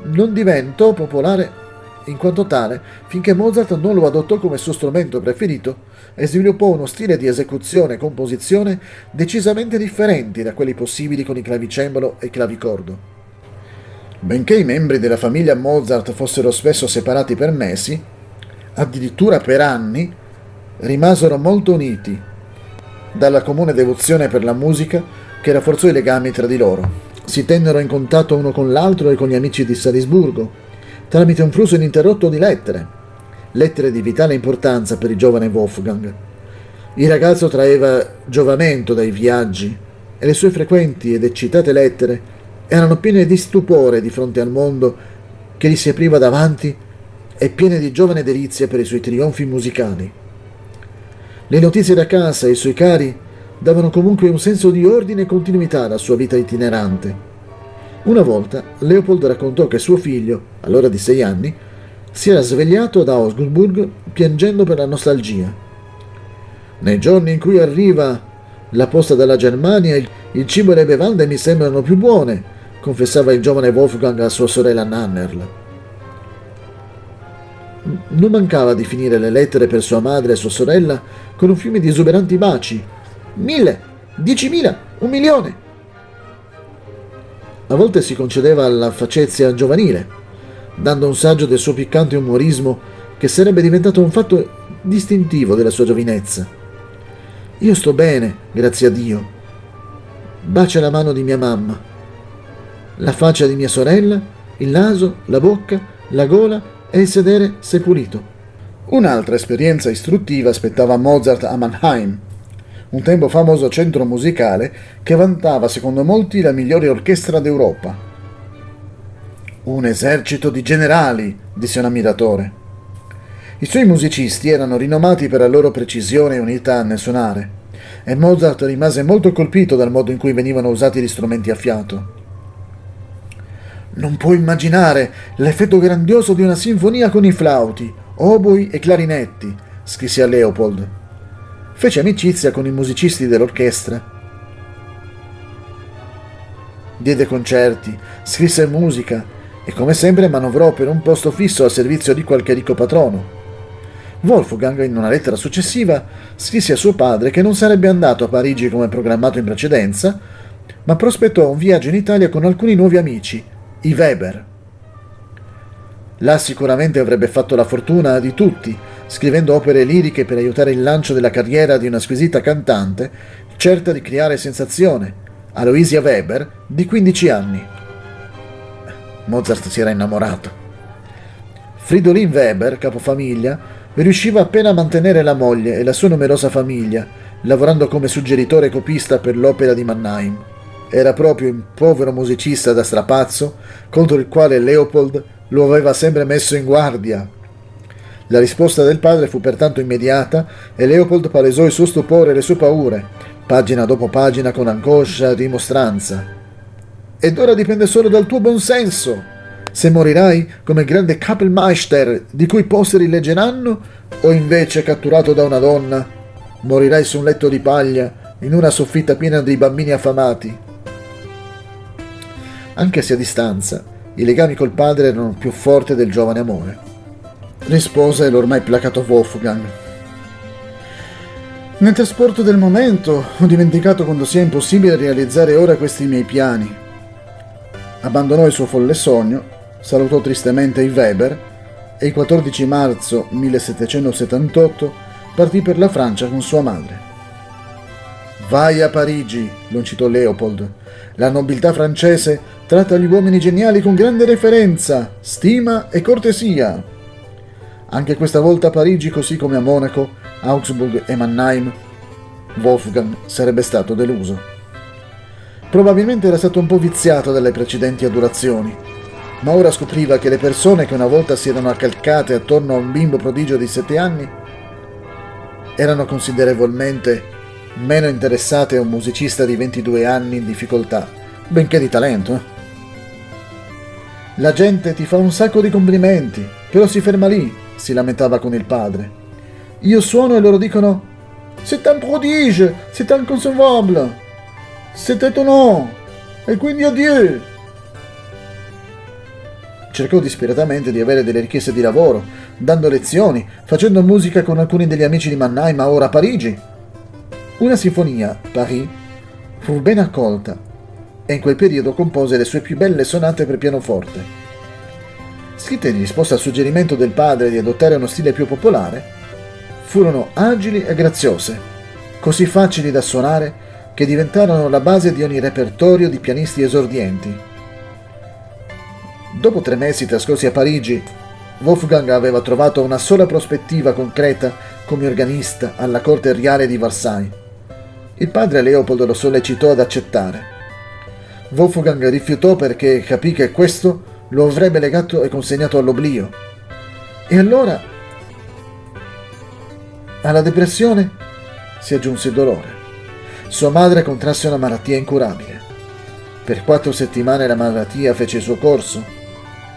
non diventò popolare in quanto tale finché Mozart non lo adottò come suo strumento preferito e sviluppò uno stile di esecuzione e composizione decisamente differenti da quelli possibili con il clavicembalo e il clavicordo. Benché i membri della famiglia Mozart fossero spesso separati per mesi, addirittura per anni, rimasero molto uniti dalla comune devozione per la musica che rafforzò i legami tra di loro. Si tennero in contatto uno con l'altro e con gli amici di Salisburgo tramite un flusso ininterrotto di lettere di vitale importanza per il giovane Wolfgang. Il ragazzo traeva giovamento dai viaggi e le sue frequenti ed eccitate lettere erano piene di stupore di fronte al mondo che gli si apriva davanti e piene di giovane delizia per i suoi trionfi musicali. Le notizie da casa e i suoi cari davano comunque un senso di ordine e continuità alla sua vita itinerante. Una volta Leopold raccontò che suo figlio, allora di 6 anni, si era svegliato ad Augsburg piangendo per la nostalgia. Nei giorni in cui arriva la posta dalla Germania, il cibo e le bevande mi sembrano più buone, confessava il giovane Wolfgang a sua sorella Nannerl. Non mancava di finire le lettere per sua madre e sua sorella con un fiume di esuberanti baci, 1000, 10.000, 1.000.000. A volte si concedeva la facezia giovanile, dando un saggio del suo piccante umorismo che sarebbe diventato un fatto distintivo della sua giovinezza. Io sto bene, grazie a Dio. Bacia la mano di mia mamma, la faccia di mia sorella, il naso, la bocca, la gola e il sedere se pulito. Un'altra esperienza istruttiva aspettava Mozart a Mannheim, un tempo famoso centro musicale che vantava secondo molti la migliore orchestra d'Europa. Un esercito di generali, disse un ammiratore. I suoi musicisti erano rinomati per la loro precisione e unità nel suonare, e Mozart rimase molto colpito dal modo in cui venivano usati gli strumenti a fiato. Non puoi immaginare l'effetto grandioso di una sinfonia con i flauti, oboi e clarinetti, scrisse a Leopold. Fece amicizia con i musicisti dell'orchestra. Diede concerti, scrisse musica e come sempre manovrò per un posto fisso al servizio di qualche ricco patrono. Wolfgang, in una lettera successiva, scrisse a suo padre che non sarebbe andato a Parigi come programmato in precedenza, ma prospettò un viaggio in Italia con alcuni nuovi amici, i Weber. Là sicuramente avrebbe fatto la fortuna di tutti, scrivendo opere liriche per aiutare il lancio della carriera di una squisita cantante, certa di creare sensazione, Aloysia Weber, di 15 anni. Mozart si era innamorato. Fridolin Weber, capofamiglia, riusciva appena a mantenere la moglie e la sua numerosa famiglia, lavorando come suggeritore e copista per l'opera di Mannheim. Era proprio un povero musicista da strapazzo contro il quale Leopold lo aveva sempre messo in guardia. La risposta del padre fu pertanto immediata e Leopold palesò il suo stupore e le sue paure, pagina dopo pagina con angoscia e rimostranza. Ed ora dipende solo dal tuo buon senso, se morirai come il grande Kapellmeister di cui i posteri leggeranno, o invece catturato da una donna, morirai su un letto di paglia in una soffitta piena di bambini affamati. Anche se a distanza, i legami col padre erano più forti del giovane amore. Rispose l'ormai placato Wolfgang. Nel trasporto del momento ho dimenticato quanto sia impossibile realizzare ora questi miei piani. Abbandonò il suo folle sogno, salutò tristemente i Weber e il 14 marzo 1778 partì per la Francia con sua madre. Vai a Parigi, lo incitò Leopold. La nobiltà francese tratta gli uomini geniali con grande reverenza, stima e cortesia. Anche questa volta a Parigi, così come a Monaco, Augsburg e Mannheim, Wolfgang sarebbe stato deluso. Probabilmente era stato un po' viziato dalle precedenti adulazioni, ma ora scopriva che le persone che una volta si erano accalcate attorno a un bimbo prodigio di 7 anni erano considerevolmente meno interessate a un musicista di 22 anni in difficoltà, benché di talento. La gente ti fa un sacco di complimenti, però si ferma lì, si lamentava con il padre. Io suono e loro dicono «C'est un prodige, c'est inconcevable, c'est étonnant, e quindi adieu». Cercò disperatamente di avere delle richieste di lavoro, dando lezioni, facendo musica con alcuni degli amici di Mannheim, ma ora a Parigi. Una sinfonia, Paris, fu ben accolta e in quel periodo compose le sue più belle sonate per pianoforte. Scritte in risposta al suggerimento del padre di adottare uno stile più popolare, furono agili e graziose, così facili da suonare che diventarono la base di ogni repertorio di pianisti esordienti. Dopo 3 mesi trascorsi a Parigi, Wolfgang aveva trovato una sola prospettiva concreta come organista alla corte reale di Versailles. Il padre Leopold lo sollecitò ad accettare. Wolfgang rifiutò perché capì che questo lo avrebbe legato e consegnato all'oblio. E allora, alla depressione si aggiunse il dolore. Sua madre contrasse una malattia incurabile. Per 4 settimane la malattia fece il suo corso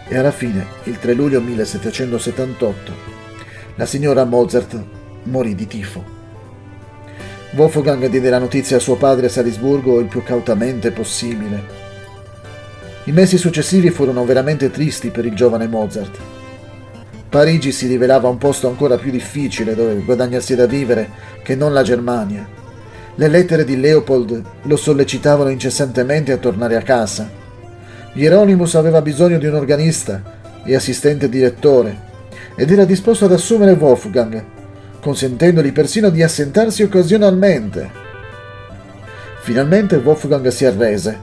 e alla fine, il 3 luglio 1778, la signora Mozart morì di tifo. Wolfgang diede la notizia a suo padre a Salisburgo il più cautamente possibile. I mesi successivi furono veramente tristi per il giovane Mozart. Parigi si rivelava un posto ancora più difficile dove guadagnarsi da vivere che non la Germania. Le lettere di Leopold lo sollecitavano incessantemente a tornare a casa. Hieronymus aveva bisogno di un organista e assistente direttore ed era disposto ad assumere Wolfgang, consentendogli persino di assentarsi occasionalmente. Finalmente Wolfgang si arrese,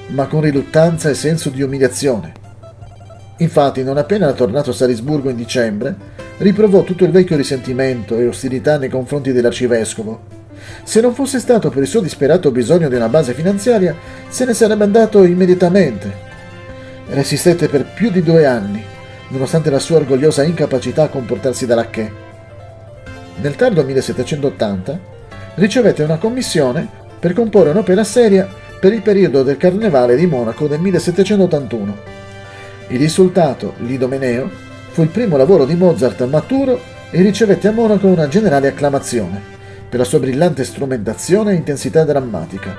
ma con riluttanza e senso di umiliazione. Infatti, non appena era tornato a Salisburgo in dicembre, riprovò tutto il vecchio risentimento e ostilità nei confronti dell'arcivescovo. Se non fosse stato per il suo disperato bisogno di una base finanziaria, se ne sarebbe andato immediatamente. Resistette per più di 2 anni, nonostante la sua orgogliosa incapacità a comportarsi da lacchè. Nel tardo 1780 ricevette una commissione per comporre un'opera seria per il periodo del Carnevale di Monaco del 1781. Il risultato, l'Idomeneo, fu il primo lavoro di Mozart maturo e ricevette a Monaco una generale acclamazione per la sua brillante strumentazione e intensità drammatica.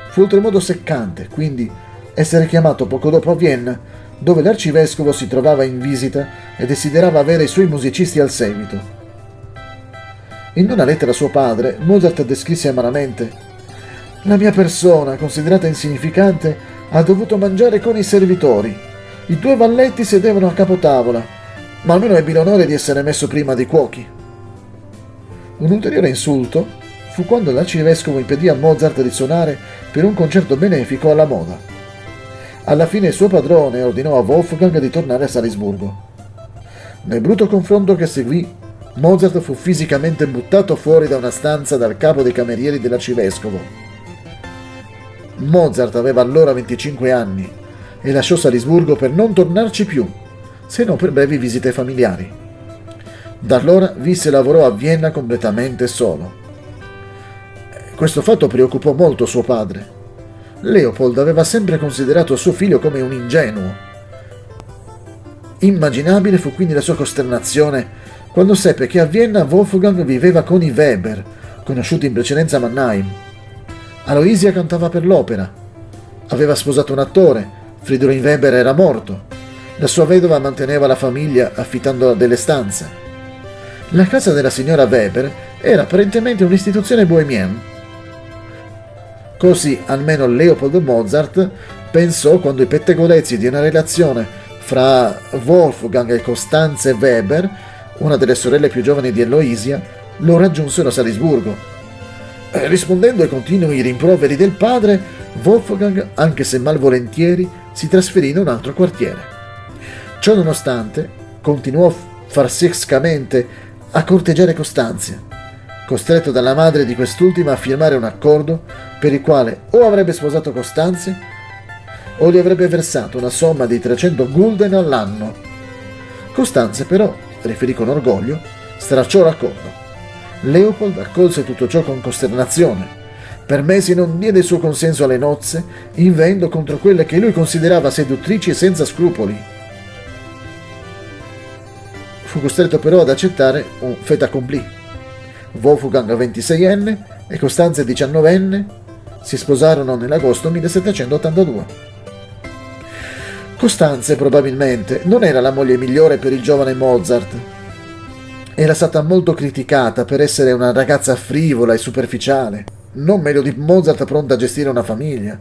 Fu oltremodo seccante, quindi, essere chiamato poco dopo a Vienna, dove l'arcivescovo si trovava in visita e desiderava avere i suoi musicisti al seguito. In una lettera a suo padre, Mozart descrisse amaramente: «La mia persona, considerata insignificante, ha dovuto mangiare con i servitori. I 2 valletti sedevano a capotavola, ma almeno ebbi l'onore di essere messo prima dei cuochi». Un ulteriore insulto fu quando l'arcivescovo impedì a Mozart di suonare per un concerto benefico alla moda. Alla fine il suo padrone ordinò a Wolfgang di tornare a Salisburgo. Nel brutto confronto che seguì, Mozart fu fisicamente buttato fuori da una stanza dal capo dei camerieri dell'arcivescovo. Mozart aveva allora 25 anni e lasciò Salisburgo per non tornarci più, se non per brevi visite familiari. Da allora visse e lavorò a Vienna completamente solo. Questo fatto preoccupò molto suo padre. Leopold aveva sempre considerato suo figlio come un ingenuo. Immaginabile fu quindi la sua costernazione quando seppe che a Vienna Wolfgang viveva con i Weber, conosciuti in precedenza a Mannheim. Aloisia cantava per l'opera. Aveva sposato un attore, Fridolin Weber era morto. La sua vedova manteneva la famiglia affittando delle stanze. La casa della signora Weber era apparentemente un'istituzione bohemienne. Così almeno Leopold Mozart pensò quando i pettegolezzi di una relazione fra Wolfgang e Costanze Weber, una delle sorelle più giovani di Aloisia, lo raggiunsero a Salisburgo. Rispondendo ai continui rimproveri del padre, Wolfgang, anche se malvolentieri, si trasferì in un altro quartiere. Ciò nonostante, continuò farsescamente a corteggiare Costanzia, costretto dalla madre di quest'ultima a firmare un accordo per il quale o avrebbe sposato Costanzia o gli avrebbe versato una somma di 300 gulden all'anno. Costanzia però, riferì con orgoglio, stracciò l'accordo. Leopold accolse tutto ciò con costernazione. Per mesi non diede il suo consenso alle nozze, inveendo contro quelle che lui considerava seduttrici e senza scrupoli. Fu costretto però ad accettare un fait accompli. Wolfgang 26enne e Costanza 19enne si sposarono nell'agosto 1782. Costanze probabilmente non era la moglie migliore per il giovane Mozart. Era stata molto criticata per essere una ragazza frivola e superficiale, non meglio di Mozart pronta a gestire una famiglia.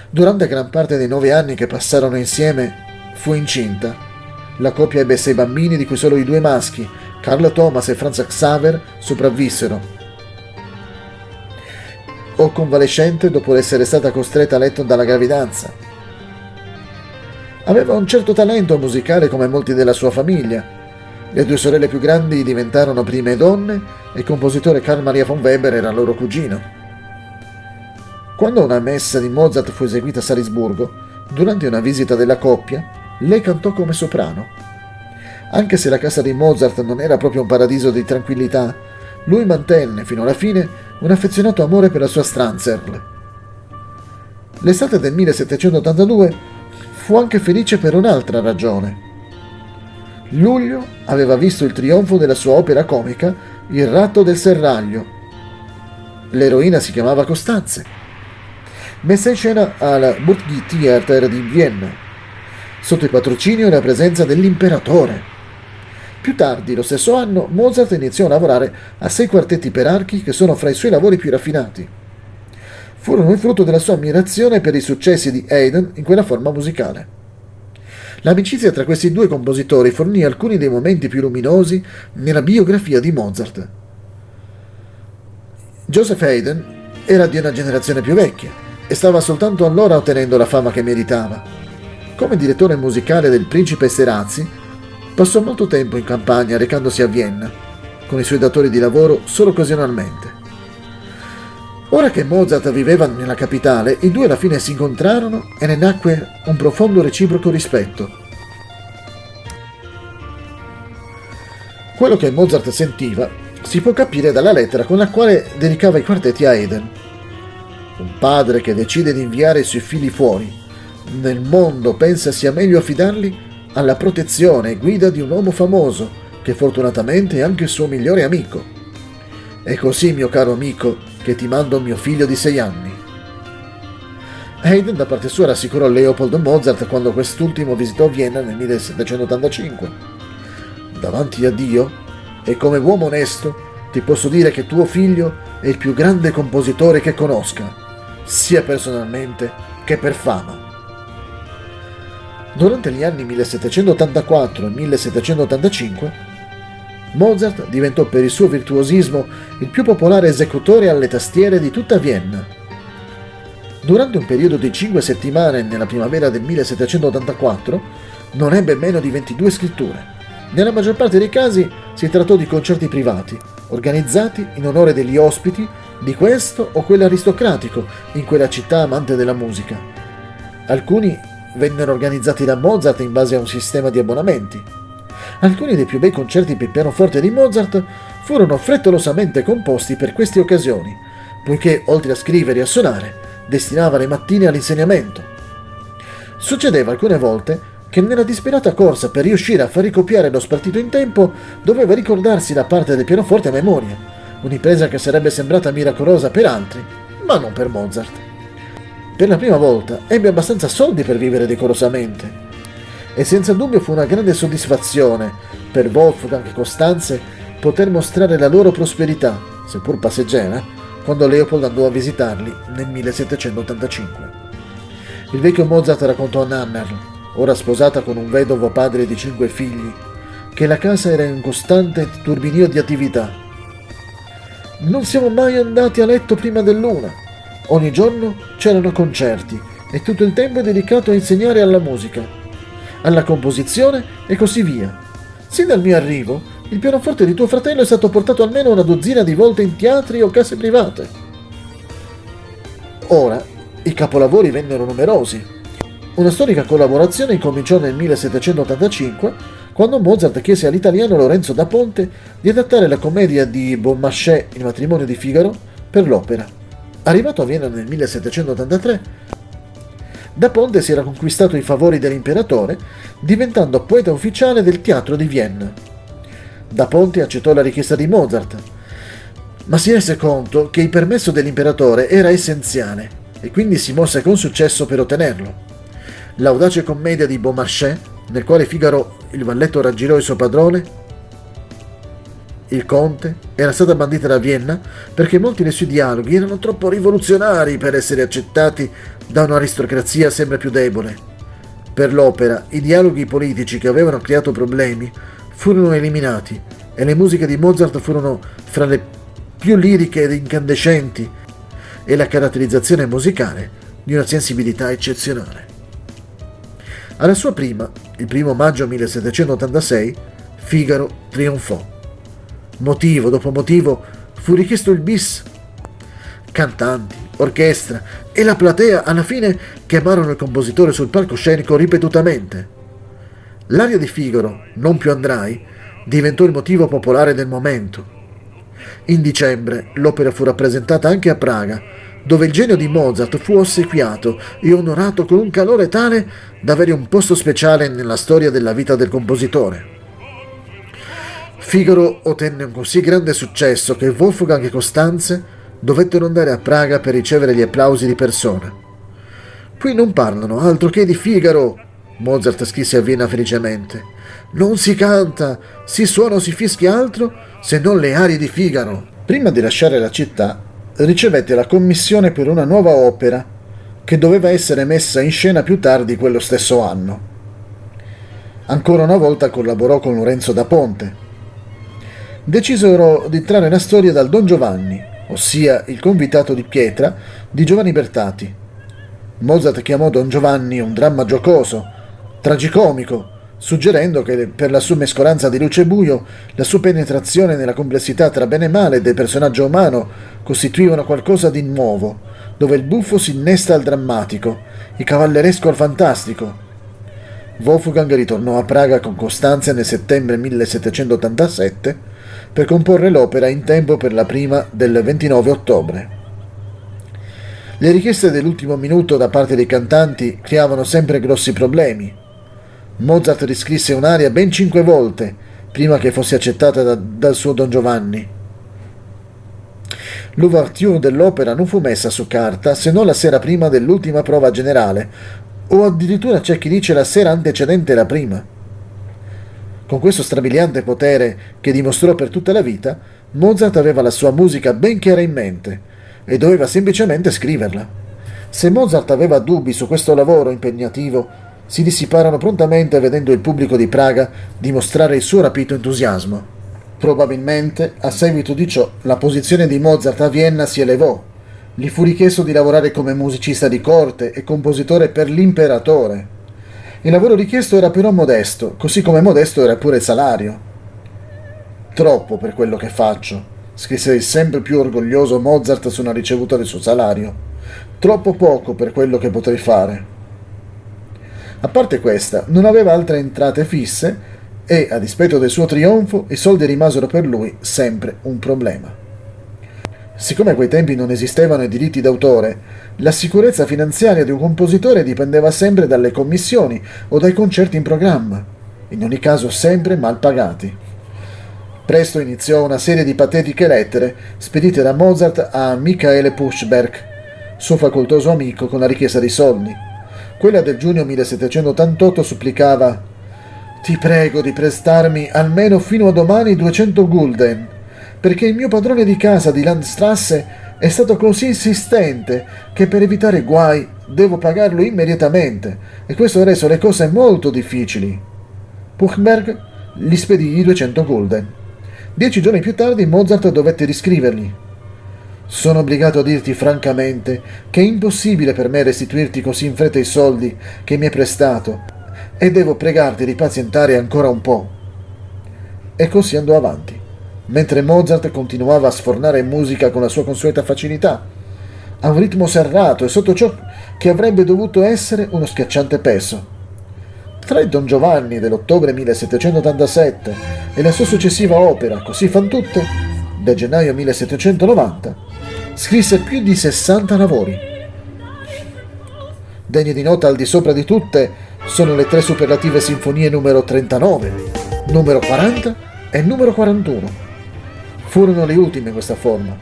Durante gran parte dei 9 anni che passarono insieme, fu incinta. La coppia ebbe 6 bambini, di cui solo i 2 maschi, Carl Thomas e Franz Xaver, sopravvissero. O convalescente dopo essere stata costretta a letto dalla gravidanza. Aveva un certo talento musicale come molti della sua famiglia. Le 2 sorelle più grandi diventarono prime donne e il compositore Carl Maria von Weber era loro cugino. Quando una messa di Mozart fu eseguita a Salisburgo, durante una visita della coppia, lei cantò come soprano. Anche se la casa di Mozart non era proprio un paradiso di tranquillità, lui mantenne fino alla fine un affezionato amore per la sua Stranzerl. L'estate del 1782 fu anche felice per un'altra ragione. Luglio aveva visto il trionfo della sua opera comica Il ratto del serraglio. L'eroina si chiamava Costanze. Messa in scena al Burgtheater di Vienna, sotto il patrocinio e la presenza dell'imperatore. Più tardi, lo stesso anno, Mozart iniziò a lavorare a 6 quartetti per archi che sono fra i suoi lavori più raffinati. Furono il frutto della sua ammirazione per i successi di Haydn in quella forma musicale. L'amicizia tra questi due compositori fornì alcuni dei momenti più luminosi nella biografia di Mozart. Joseph Haydn era di una generazione più vecchia e stava soltanto allora ottenendo la fama che meritava. Come direttore musicale del Principe Esterhazy, passò molto tempo in campagna recandosi a Vienna, con i suoi datori di lavoro solo occasionalmente. Ora che Mozart viveva nella capitale, i due alla fine si incontrarono e ne nacque un profondo reciproco rispetto. Quello che Mozart sentiva si può capire dalla lettera con la quale dedicava i quartetti a Haydn. Un padre che decide di inviare i suoi figli fuori nel mondo pensa sia meglio affidarli alla protezione e guida di un uomo famoso che fortunatamente è anche il suo migliore amico. È così, mio caro amico, che ti mando mio figlio di 6 anni. Haydn da parte sua rassicurò Leopold Mozart quando quest'ultimo visitò Vienna nel 1785. Davanti a Dio e come uomo onesto ti posso dire che tuo figlio è il più grande compositore che conosca, sia personalmente che per fama. Durante gli anni 1784 e 1785 Mozart diventò per il suo virtuosismo il più popolare esecutore alle tastiere di tutta Vienna. Durante un periodo di 5 settimane nella primavera del 1784 non ebbe meno di 22 scritture. Nella maggior parte dei casi si trattò di concerti privati, organizzati in onore degli ospiti di questo o quell'aristocratico in quella città amante della musica. Alcuni vennero organizzati da Mozart in base a un sistema di abbonamenti. Alcuni dei più bei concerti per pianoforte di Mozart furono frettolosamente composti per queste occasioni, poiché, oltre a scrivere e a suonare, destinava le mattine all'insegnamento. Succedeva alcune volte che nella disperata corsa per riuscire a far ricopiare lo spartito in tempo doveva ricordarsi la parte del pianoforte a memoria, un'impresa che sarebbe sembrata miracolosa per altri, ma non per Mozart. Per la prima volta ebbe abbastanza soldi per vivere decorosamente, e senza dubbio fu una grande soddisfazione per Wolfgang e Costanze poter mostrare la loro prosperità, seppur passeggera, quando Leopold andò a visitarli nel 1785. Il vecchio Mozart raccontò a Nannerl, ora sposata con un vedovo padre di 5 figli, che la casa era in un costante turbinio di attività. Non siamo mai andati a letto prima dell'1. Ogni giorno c'erano concerti e tutto il tempo è dedicato a insegnare alla musica, alla composizione e così via. Sin dal mio arrivo, il pianoforte di tuo fratello è stato portato almeno una dozzina di volte in teatri o case private. Ora, i capolavori vennero numerosi. Una storica collaborazione incominciò nel 1785, quando Mozart chiese all'italiano Lorenzo da Ponte di adattare la commedia di Beaumarchais Il matrimonio di Figaro per l'opera. Arrivato a Vienna nel 1783, da Ponte si era conquistato i favori dell'imperatore, diventando poeta ufficiale del teatro di Vienna. Da Ponte accettò la richiesta di Mozart, ma si rese conto che il permesso dell'imperatore era essenziale e quindi si mosse con successo per ottenerlo. L'audace commedia di Beaumarchais, nel quale Figaro, il valletto, raggirò il suo padrone, il conte, era stata bandita da Vienna perché molti dei suoi dialoghi erano troppo rivoluzionari per essere accettati da un'aristocrazia sempre più debole. Per l'opera, i dialoghi politici che avevano creato problemi furono eliminati e le musiche di Mozart furono fra le più liriche ed incandescenti e la caratterizzazione musicale di una sensibilità eccezionale. Alla sua prima, il 1 maggio 1786, Figaro trionfò. Motivo dopo motivo fu richiesto il bis. Cantanti, orchestra e la platea alla fine chiamarono il compositore sul palcoscenico ripetutamente. L'aria di Figaro, Non più andrai, diventò il motivo popolare del momento. In dicembre l'opera fu rappresentata anche a Praga, dove il genio di Mozart fu ossequiato e onorato con un calore tale da avere un posto speciale nella storia della vita del compositore. Figaro ottenne un così grande successo che Wolfgang e Costanze dovettero andare a Praga per ricevere gli applausi di persona. Qui non parlano altro che di Figaro, Mozart scrisse a Vienna felicemente. Non si canta, si suona o si fischia altro se non le arie di Figaro. Prima di lasciare la città, ricevette la commissione per una nuova opera che doveva essere messa in scena più tardi quello stesso anno. Ancora una volta collaborò con Lorenzo da Ponte. Decisero di trarre la storia dal Don Giovanni, ossia il convitato di pietra di Giovanni Bertati. Mozart chiamò Don Giovanni un dramma giocoso, tragicomico, suggerendo che per la sua mescolanza di luce e buio, la sua penetrazione nella complessità tra bene e male del personaggio umano costituivano qualcosa di nuovo, dove il buffo si innesta al drammatico, il cavalleresco al fantastico. Wolfgang ritornò a Praga con Costanza nel settembre 1787 per comporre l'opera in tempo per la prima del 29 ottobre. Le richieste dell'ultimo minuto da parte dei cantanti creavano sempre grossi problemi. Mozart riscrisse un'aria ben 5 volte prima che fosse accettata dal suo Don Giovanni. L'ouverture dell'opera non fu messa su carta se non la sera prima dell'ultima prova generale, o addirittura c'è chi dice la sera antecedente la prima. Con questo strabiliante potere che dimostrò per tutta la vita, Mozart aveva la sua musica ben chiara in mente e doveva semplicemente scriverla. Se Mozart aveva dubbi su questo lavoro impegnativo, si dissiparono prontamente vedendo il pubblico di Praga dimostrare il suo rapito entusiasmo. Probabilmente, a seguito di ciò, la posizione di Mozart a Vienna si elevò. Gli fu richiesto di lavorare come musicista di corte e compositore per l'imperatore. Il lavoro richiesto era però modesto, così come modesto era pure il salario. Troppo per quello che faccio, scrisse il sempre più orgoglioso Mozart su una ricevuta del suo salario. Troppo poco per quello che potrei fare. A parte questa, non aveva altre entrate fisse e, a dispetto del suo trionfo, i soldi rimasero per lui sempre un problema. Siccome a quei tempi non esistevano i diritti d'autore, la sicurezza finanziaria di un compositore dipendeva sempre dalle commissioni o dai concerti in programma, in ogni caso sempre mal pagati. Presto iniziò una serie di patetiche lettere spedite da Mozart a Michaele Puschberg, suo facoltoso amico, con la richiesta di soldi. Quella del giugno 1788 supplicava: «Ti prego di prestarmi almeno fino a domani 200 gulden, perché il mio padrone di casa di Landstrasse è stato così insistente che per evitare guai devo pagarlo immediatamente e questo ha reso le cose molto difficili». Puchberg gli spedì i 200 gulden. 10 giorni più tardi Mozart dovette riscrivergli: «Sono obbligato a dirti francamente che è impossibile per me restituirti così in fretta i soldi che mi hai prestato e devo pregarti di pazientare ancora un po'». E così andò avanti, mentre Mozart continuava a sfornare musica con la sua consueta facilità, a un ritmo serrato e sotto ciò che avrebbe dovuto essere uno schiacciante peso. Tra il Don Giovanni dell'ottobre 1787 e la sua successiva opera, Così fan tutte, del gennaio 1790, scrisse più di 60 lavori. Degne di nota al di sopra di tutte sono le 3 superlative sinfonie numero 39, numero 40 e numero 41. Furono le ultime in questa forma,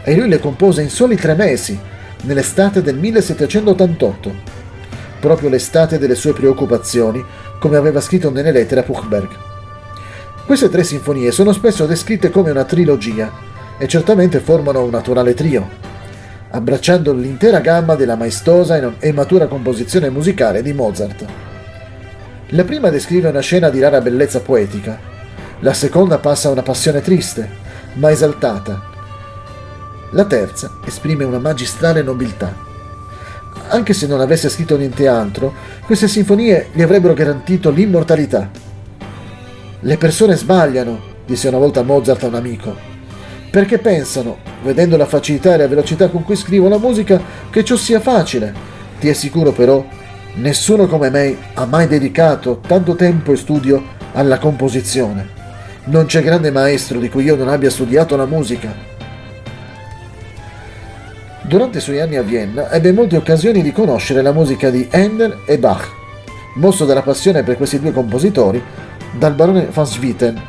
e lui le compose in soli 3 mesi, nell'estate del 1788, proprio l'estate delle sue preoccupazioni, come aveva scritto nelle lettere a Puchberg. Queste 3 sinfonie sono spesso descritte come una trilogia, e certamente formano un naturale trio, abbracciando l'intera gamma della maestosa e matura composizione musicale di Mozart. La prima descrive una scena di rara bellezza poetica, la seconda passa una passione triste, ma esaltata. La terza esprime una magistrale nobiltà. Anche se non avesse scritto niente altro, queste sinfonie gli avrebbero garantito l'immortalità. «Le persone sbagliano», disse una volta Mozart a un amico, «perché pensano, vedendo la facilità e la velocità con cui scrivo la musica, che ciò sia facile. Ti assicuro però, nessuno come me ha mai dedicato tanto tempo e studio alla composizione. Non c'è grande maestro di cui io non abbia studiato la musica». Durante i suoi anni a Vienna ebbe molte occasioni di conoscere la musica di Handel e Bach. Mosso dalla passione per questi 2 compositori, dal barone van Swieten,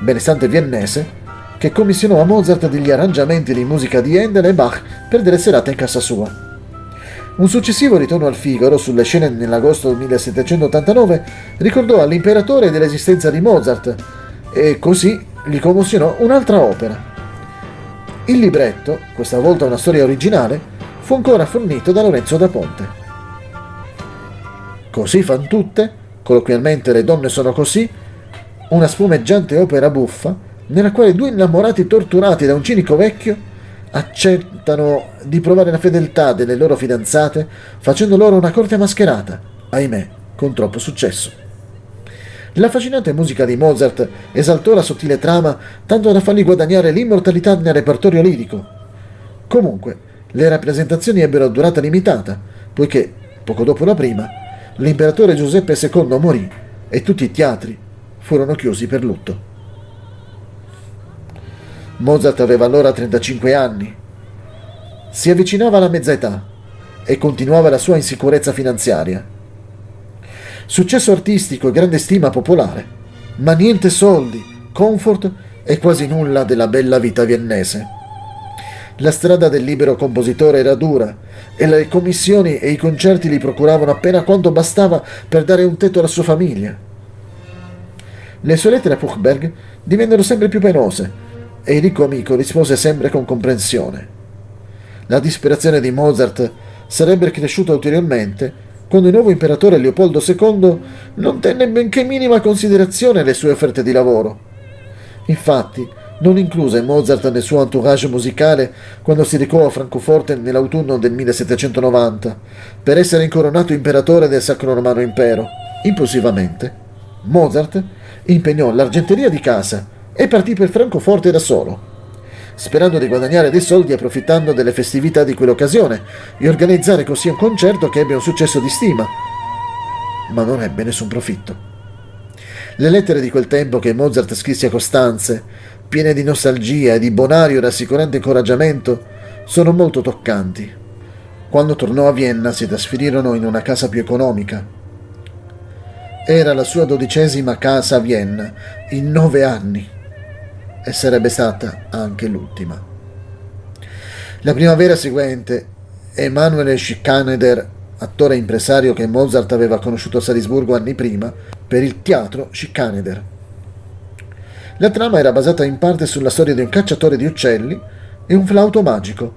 benestante viennese, che commissionò a Mozart degli arrangiamenti di musica di Handel e Bach per delle serate in casa sua. Un successivo ritorno al Figaro, sulle scene nell'agosto 1789, ricordò all'imperatore dell'esistenza di Mozart e così gli commissionò un'altra opera. Il libretto, questa volta una storia originale, fu ancora fornito da Lorenzo da Ponte. Così fan tutte, colloquialmente le donne sono così, una spumeggiante opera buffa nella quale due innamorati torturati da un cinico vecchio accettano di provare la fedeltà delle loro fidanzate facendo loro una corte mascherata, ahimè, con troppo successo. L'affascinante musica di Mozart esaltò la sottile trama tanto da fargli guadagnare l'immortalità nel repertorio lirico. Comunque, le rappresentazioni ebbero durata limitata, poiché, poco dopo la prima, l'imperatore Giuseppe II morì e tutti i teatri furono chiusi per lutto. Mozart aveva allora 35 anni. Si avvicinava alla mezza età e continuava la sua insicurezza finanziaria. Successo artistico e grande stima popolare, ma niente soldi, comfort e quasi nulla della bella vita viennese. La strada del libero compositore era dura e le commissioni e i concerti gli procuravano appena quanto bastava per dare un tetto alla sua famiglia. Le sue lettere a Puchberg divennero sempre più penose e il ricco amico rispose sempre con comprensione. La disperazione di Mozart sarebbe cresciuta ulteriormente quando il nuovo imperatore Leopoldo II non tenne benché minima considerazione le sue offerte di lavoro. Infatti, non incluse Mozart nel suo entourage musicale quando si recò a Francoforte nell'autunno del 1790 per essere incoronato imperatore del Sacro Romano Impero. Impulsivamente, Mozart impegnò l'argenteria di casa e partì per Francoforte da solo, sperando di guadagnare dei soldi approfittando delle festività di quell'occasione e organizzare così un concerto che ebbe un successo di stima, ma non ebbe nessun profitto. Le lettere di quel tempo che Mozart scrisse a Costanze, piene di nostalgia e di bonario e rassicurante incoraggiamento, sono molto toccanti. Quando tornò a Vienna si trasferirono in una casa più economica. Era la sua 12ª casa a Vienna in 9 anni. E sarebbe stata anche l'ultima. La primavera seguente, Emanuel Schikaneder, attore e impresario che Mozart aveva conosciuto a Salisburgo anni prima, per il teatro Schikaneder. La trama era basata in parte sulla storia di un cacciatore di uccelli e un flauto magico.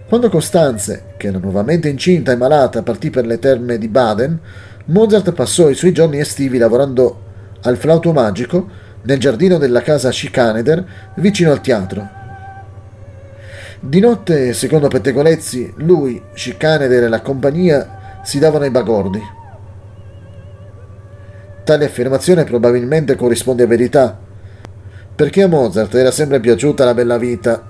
Quando Costanze, che era nuovamente incinta e malata, partì per le terme di Baden, Mozart passò i suoi giorni estivi lavorando al flauto magico nel giardino della casa Schikaneder, vicino al teatro. Di notte, secondo pettegolezzi, lui, Schikaneder e la compagnia si davano i bagordi. Tale affermazione probabilmente corrisponde a verità, perché a Mozart era sempre piaciuta la bella vita.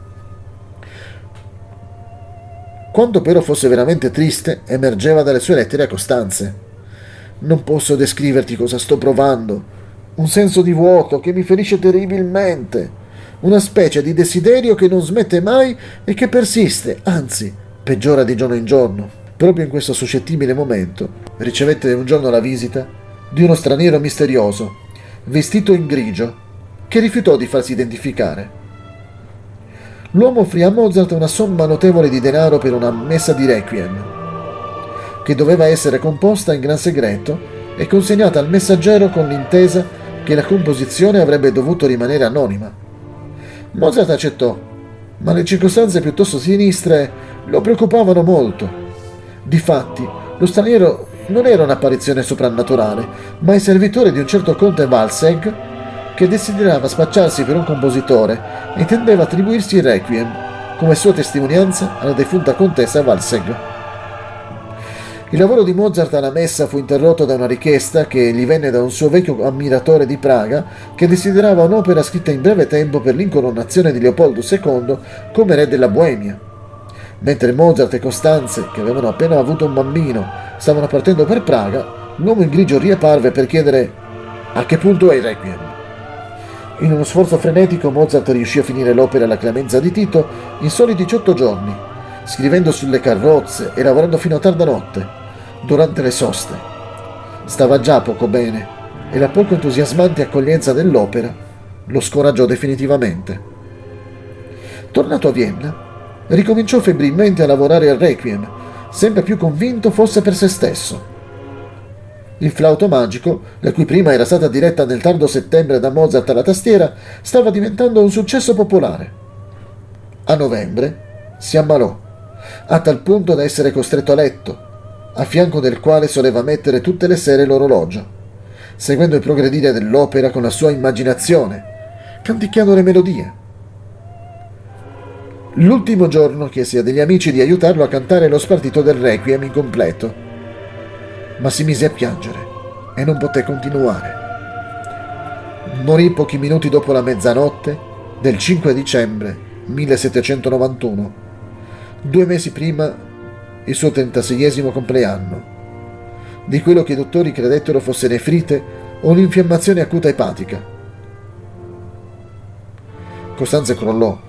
Quanto però fosse veramente triste emergeva dalle sue lettere a Costanze. Non posso descriverti cosa sto provando. Un senso di vuoto che mi ferisce terribilmente, una specie di desiderio che non smette mai e che persiste, anzi, peggiora di giorno in giorno. Proprio in questo suscettibile momento ricevette un giorno la visita di uno straniero misterioso, vestito in grigio, che rifiutò di farsi identificare. L'uomo offrì a Mozart una somma notevole di denaro per una messa di requiem, che doveva essere composta in gran segreto e consegnata al messaggero con l'intesa che la composizione avrebbe dovuto rimanere anonima. Mozart accettò, ma le circostanze piuttosto sinistre lo preoccupavano molto. Difatti, lo straniero non era un'apparizione soprannaturale, ma il servitore di un certo conte Walsegg che desiderava spacciarsi per un compositore e intendeva attribuirsi il requiem come sua testimonianza alla defunta contessa Walsegg. Il lavoro di Mozart alla messa fu interrotto da una richiesta che gli venne da un suo vecchio ammiratore di Praga che desiderava un'opera scritta in breve tempo per l'incoronazione di Leopoldo II come re della Boemia. Mentre Mozart e Costanze, che avevano appena avuto un bambino, stavano partendo per Praga, l'uomo in grigio riapparve per chiedere a che punto è il requiem. In uno sforzo frenetico Mozart riuscì a finire l'opera alla clemenza di Tito in soli 18 giorni, scrivendo sulle carrozze e lavorando fino a tarda notte, durante le soste. Stava già poco bene e la poco entusiasmante accoglienza dell'opera lo scoraggiò definitivamente. Tornato a Vienna, ricominciò febbrilmente a lavorare al requiem, sempre più convinto fosse per se stesso. Il flauto magico, la cui prima era stata diretta nel tardo settembre da Mozart alla tastiera, stava diventando un successo popolare. A novembre si ammalò, a tal punto da essere costretto a letto, a fianco del quale soleva mettere tutte le sere l'orologio, seguendo il progredire dell'opera con la sua immaginazione, canticchiando le melodie. L'ultimo giorno chiese a degli amici di aiutarlo a cantare lo spartito del Requiem incompleto, ma si mise a piangere e non poté continuare. Morì pochi minuti dopo la mezzanotte del 5 dicembre 1791, 2 mesi prima il suo 36esimo compleanno, di quello che i dottori credettero fosse nefrite o un'infiammazione acuta epatica. Costanza crollò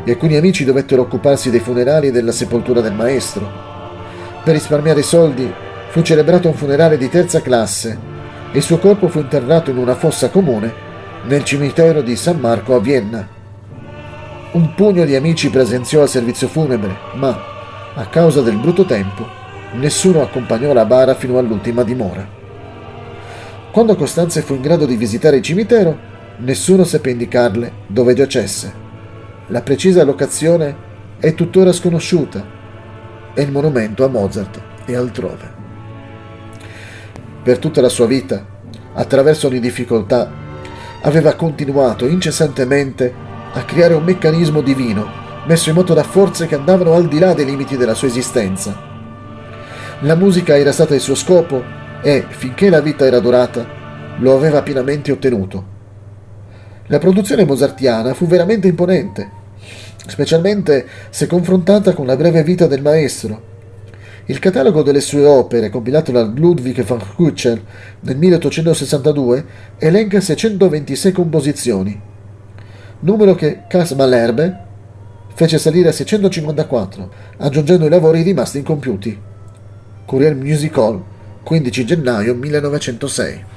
e alcuni amici dovettero occuparsi dei funerali e della sepoltura del maestro. Per risparmiare soldi fu celebrato un funerale di terza classe e il suo corpo fu interrato in una fossa comune nel cimitero di San Marco a Vienna. Un pugno di amici presenziò al servizio funebre, ma, a causa del brutto tempo, nessuno accompagnò la bara fino all'ultima dimora. Quando Costanza fu in grado di visitare il cimitero, nessuno seppe indicarle dove giacesse. La precisa locazione è tuttora sconosciuta e il monumento a Mozart è altrove. Per tutta la sua vita, attraverso ogni difficoltà, aveva continuato incessantemente a creare un meccanismo divino messo in moto da forze che andavano al di là dei limiti della sua esistenza. La musica era stata il suo scopo e, finché la vita era durata, lo aveva pienamente ottenuto. La produzione mozartiana fu veramente imponente, specialmente se confrontata con la breve vita del maestro. Il catalogo delle sue opere, compilato da Ludwig van Kuchel nel 1862, elenca 626 composizioni, numero che Cas Malherbe fece salire a 654, aggiungendo i lavori rimasti incompiuti. Courier Music Hall, 15 gennaio 1906.